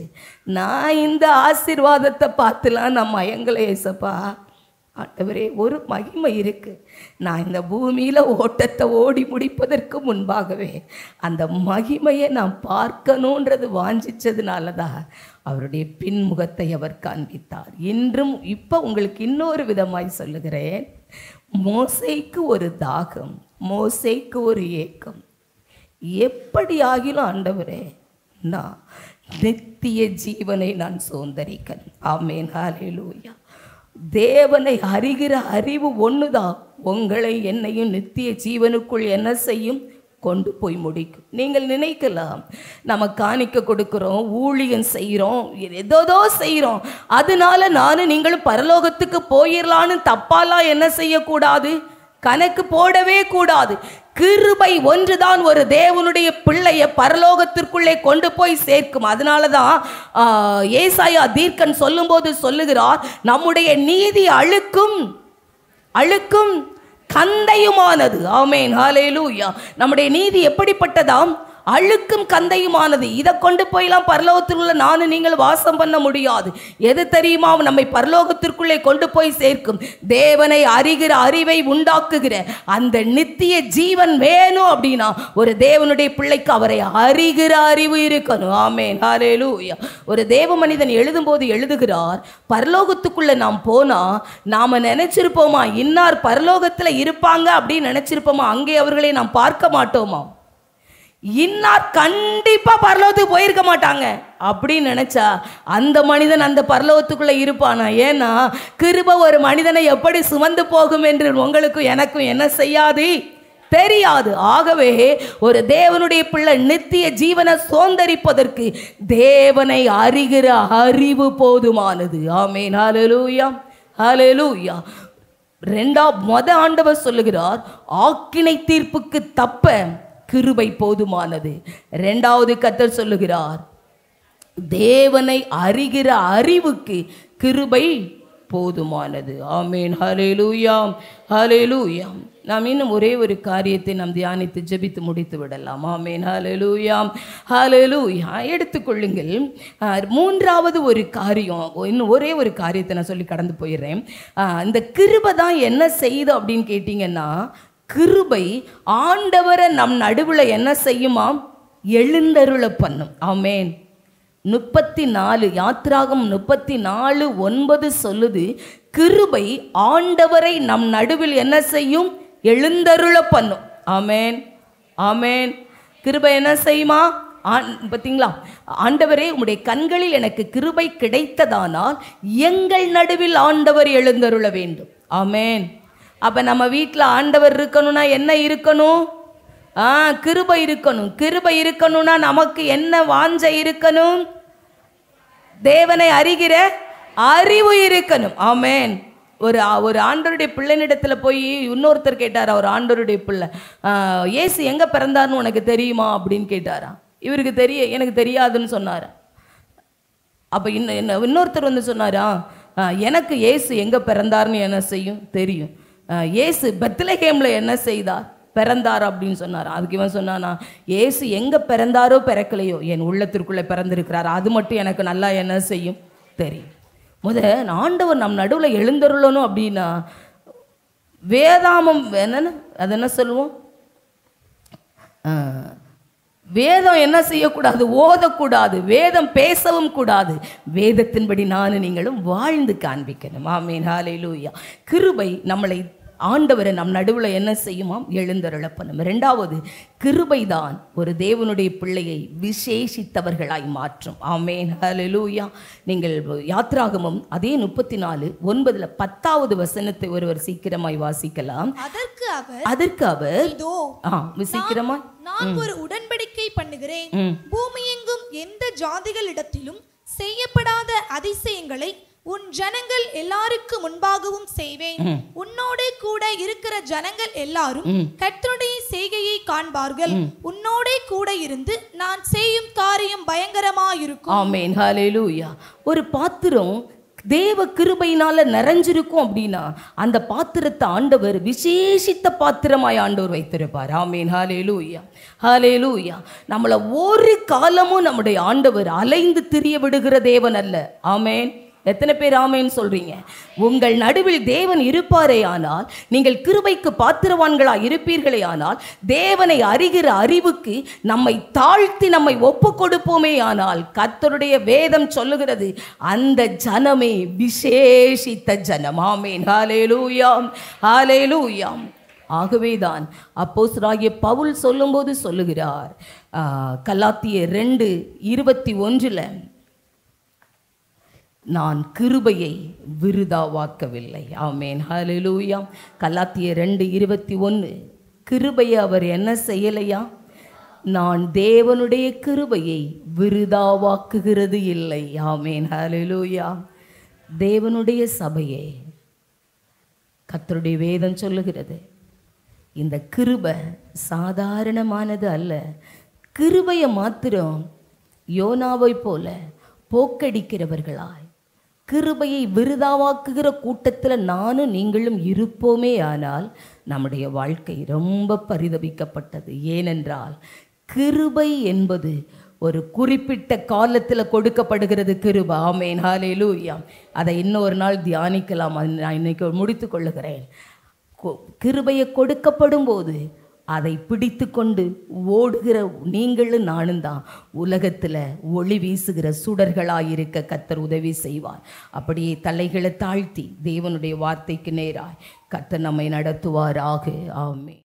நான் இந்த ஆசீர்வாதத்தை பார்த்துலாம் நான் மயங்கலை ஏசப்பா, ஆண்டவரே ஒரு மகிமை இருக்கு, நான் இந்த பூமியில ஓட்டத்தை ஓடி முடிப்பதற்கு முன்பாகவே அந்த மகிமையை நான் பார்க்கணுன்றது வாஞ்சிச்சதுனால தான் அவருடைய பின்முகத்தை அவர் காண்பித்தார். இன்றும் இப்போ உங்களுக்கு இன்னொரு விதமாய் சொல்லுகிறேன், மோசேக்கு ஒரு தாகம், மோசேக்கு ஒரு ஏக்கம், எப்படி ஆகிலும் ஆண்டவரே நான் நித்திய ஜீவனை நான் சுதந்தரிக்கணும். ஆமென், ஹல்லேலூயா. தேவனை அறிகிற அறிவு ஒண்ணுதான் உங்களை என்னையும் நித்திய ஜீவனுக்குள் என்ன செய்யும், கொண்டு போய் முடிக்கும். நீங்கள் நினைக்கலாம், நம்ம காணிக்க கொடுக்கிறோம், ஊழியம் செய்கிறோம், ஏதோ செய்கிறோம், அதனால நானும் நீங்களும் பரலோகத்துக்கு போயிடலான்னு தப்பாலாம் என்ன செய்யக்கூடாது, கணக்கு போடவே கூடாது. கிருபை ஒன்றுதான் ஒரு தேவனுடைய பிள்ளையை பரலோகத்திற்குள்ளே கொண்டு போய் சேர்க்கும். அதனால தான் ஏசாயா தீர்க்கன் சொல்லும்போது சொல்லுகிறார், நம்முடைய நீதி அழுக்கும் அழுக்கும் கந்தையுமானது. ஆமென், ஹல்லேலூயா. நம்முடைய நீதி எப்படிப்பட்டதாம், அழுக்கும் கந்தையுமானது. இதை கொண்டு போயெல்லாம் பரலோகத்திற்குள்ள நானும் நீங்கள் வாசம் பண்ண முடியாது. எது தெரியுமா நம்மை பரலோகத்திற்குள்ளே கொண்டு போய் சேர்க்கும், தேவனை அறிகிற அறிவை உண்டாக்குகிற அந்த நித்திய ஜீவன் வேணும் அப்படின்னா ஒரு தேவனுடைய பிள்ளைக்கு அவரை அறிகிற அறிவு இருக்கணும். ஆமென், ஹல்லேலூயா. ஒரு தேவ மனிதன் எழுதும்போது எழுதுகிறார், பரலோகத்துக்குள்ள நாம் போனா நாம நினைச்சிருப்போமா இன்னார் பரலோகத்துல இருப்பாங்க அப்படின்னு நினைச்சிருப்போமா, அங்கே அவர்களை நாம் பார்க்க மாட்டோமா, இன்னார் கண்டிப்பா பரலோகத்துக்கு போயிருக்க மாட்டாங்க அப்படின்னு நினைச்சா அந்த மனிதன் அந்த பரலோகத்துக்குள்ள இருப்பானா? ஏன்னா கிருபை ஒரு மனிதனை எப்படி சுமந்து போகும் என்று உங்களுக்கும் எனக்கும் என்ன செய்யாது, தெரியாது. ஆகவே ஒரு தேவனுடைய பிள்ளை நித்திய ஜீவனை சுதந்தரிப்பதற்கு தேவனை அறிகிற அறிவு போதுமானது. ஆமென், ஹல்லேலூயா, ஹல்லேலூயா. ஆண்டவர் சொல்லுகிறார், ஆக்கினை தீர்ப்புக்கு தப்ப கிருபை போதுமானது. இரண்டாவது கர்த்தர் சொல்லுகிறார், தேவனை அறிகிற அறிவுக்கு கிருபை போதுமானது. ஆமேன். ஹல்லேலூயா, ஹல்லேலூயா. நாம் இன்னும் ஒரே ஒரு காரியத்தை நாம் தியானித்து ஜெபித்து முடித்து விடலாம். ஆமேன். ஹல்லேலூயா, ஹல்லேலூயா. எடுத்துக்கொள்ளுங்கள். மூன்றாவது ஒரு காரியம், இன்னும் ஒரே ஒரு காரியத்தை நான் சொல்லி கடந்து போயிடுறேன். இந்த கிருபை தான் என்ன செய்யுது அப்படின்னு கேட்டிங்கன்னா, கிருபை ஆண்டவரை நம் நடுவில் என்ன செய்யுமாம்? எழுந்தருள பண்ணும். ஆமேன். 34 யாத்திராகம் 34:9 சொல்லுது, கிருபை ஆண்டவரை நம் நடுவில் என்ன செய்யும்? எழுந்தருள பண்ணும். ஆமேன், ஆமேன். கிருபை என்ன செய்யுமா? பார்த்தீங்களா? ஆண்டவரே, உம்முடைய கண்களில் எனக்கு கிருபை கிடைத்ததானால் எங்கள் நடுவில் ஆண்டவர் எழுந்தருள வேண்டும். ஆமேன். அப்போ நம்ம வீட்டில் ஆண்டவர் இருக்கணும்னா என்ன இருக்கணும்? கிருபை இருக்கணும். கிருபை இருக்கணும்னா நமக்கு என்ன வாஞ்சை இருக்கணும்? தேவனை அறிகிற அறிவு இருக்கணும். ஆமேன். ஒரு ஆண்டவருடைய பிள்ளைனிடத்தில் போய் இன்னொருத்தர் கேட்டாரா, ஒரு ஆண்டவருடைய பிள்ளை, இயேசு எங்கே பிறந்தார்னு உனக்கு தெரியுமா அப்படின்னு கேட்டாரா. இவருக்கு எனக்கு தெரியாதுன்னு சொன்னாரா. அப்போ இன்னொருத்தர் வந்து சொன்னாரா, எனக்கு இயேசு எங்கே பிறந்தார்னு என்ன செய்யும் தெரியும். இயேசு பெத்லகேமில் என்ன செய்தார்? பிறந்தார் அப்படின்னு சொன்னார். அதுக்கு இவன் சொன்னானா, இயேசு எங்கே பிறந்தாரோ பிறக்கலையோ என் உள்ளத்திற்குள்ளே பிறந்திருக்கிறார், அது மட்டும் எனக்கு நல்லா என்ன செய்யும் தெரியும். ஆண்டவர் நம் நடுவில் எழுந்தருளணும் அப்படின்னா வேதாமம் என்னன்னு அது என்ன சொல்லுவோம்? வேதம் என்ன செய்யக்கூடாது? ஓதக்கூடாது. வேதம் பேசவும் கூடாது. வேதத்தின்படி நானும் நீங்களும் வாழ்ந்து காண்பிக்கணும். ஆமீன். ஹல்லேலூயா. கிருபை நம்மளை ஆண்டவரை நம் நடுவில் என்ன செய்யுமாம்? எழுந்தருள பண்ணும். இரண்டாவது, கிருபைதான் ஒரு தேவனுடைய பிள்ளையை விசேஷித்தவர்களாய் மாற்றும். ஆமேன். ஹல்லேலூயா. நீங்கள் யாத்ராகமம் அதே 34:9 10வது வசனத்தை ஒருவர் சீக்கிரமாய் வாசிக்கலாம். அதற்கு அவர் இதோ சீக்கிரமாய், நான் ஒரு உடன்படிக்கை பண்ணுகிறேன், பூமியெங்கும் எந்த ஜாதிகளிடத்திலும் செய்யப்படாத அதிசயங்களை உன் ஜனங்கள் எல்லாருக்கும் முன்பாகவும் செய்வேன். உன்னோட கூட இருக்கிற ஜனங்கள் எல்லாரும் கர்த்தருடைய செய்கையை காண்பார்கள். உன்னோட கூட இருந்து நான் செய்யும் காரியம் பயங்கரமாயிருக்கும். ஆமென். ஹல்லேலூயா. ஒரு பாத்திரம் தேவ கிருபையினால நிறைஞ்சிருக்கும் அப்படின்னா அந்த பாத்திரத்தை ஆண்டவர் விசேஷித்த பாத்திரமாய் ஆண்டவர் வைத்திருப்பார். ஆமேன். ஹல்லேலூயா, ஹல்லேலூயா. நம்மளை ஒரு காலமும் நம்முடைய ஆண்டவர் அலைந்து திரிய விடுகிற தேவன் அல்ல. ஆமேன். எத்தனை பேர் ஆமேன்னு சொல்றீங்க? உங்கள் நடுவில் தேவன் இருப்பாரே ஆனால், நீங்கள் கிருபைக்கு பாத்திரவான்களா இருப்பீர்களே ஆனால், தேவனை அறிகிற அறிவுக்கு நம்மை தாழ்த்தி நம்மை ஒப்பு கொடுப்போமே ஆனால், கர்த்தருடைய வேதம் சொல்லுகிறது அந்த ஜனமே விசேஷித்த ஜனம். ஆமேன். ஹல்லேலூயா, ஹல்லேலூயா. ஆகவேதான் அப்போஸ்தலனாகிய பவுல் சொல்லும்போது சொல்லுகிறார், கலாத்தியர் 2:21 நான் கிருபையை விருதாவாக்கவில்லை. ஆமேன். ஹல்லேலூயா. கலாத்தியர் 2:21 கிருபையை அவர் என்ன செய்யலையா? நான் தேவனுடைய கிருபையை விருதாவாக்குகிறது இல்லை. ஆமேன். ஹல்லேலூயா. தேவனுடைய சபையே, கர்த்தருடைய வேதம் சொல்லுகிறது இந்த கிருபை சாதாரணமானது அல்ல. கிருபையை மாத்திரம் யோனாவை போல போக்கடிக்கிறவர்களாய், கிருபையை விருதாவாக்குகிற கூட்டத்தில் நானும் நீங்களும் இருப்போமே ஆனால் நம்முடைய வாழ்க்கை ரொம்ப பரிதபிக்கப்பட்டது. ஏனென்றால் கிருபை என்பது ஒரு குறிப்பிட்ட காலத்தில் கொடுக்கப்படுகிறது. கிருபை. ஆமேன். ஹல்லேலூயா. அதை இன்னொரு நாள் தியானிக்கலாம். நான் இன்னைக்கு முடித்து கொள்ளுகிறேன். கிருபையை கொடுக்கப்படும் போது அதை பிடித்து கொண்டு ஓடுகிற நீங்களும் நானும் தான் உலகத்தில் ஒளி வீசுகிற சுடர்களாயிருக்க கர்த்தர் உதவி செய்வார். அப்படியே தலைகளை தாழ்த்தி தேவனுடைய வார்த்தைக்கு நேராய் கர்த்தர் நம்மை நடத்துவாராக. ஆமென்.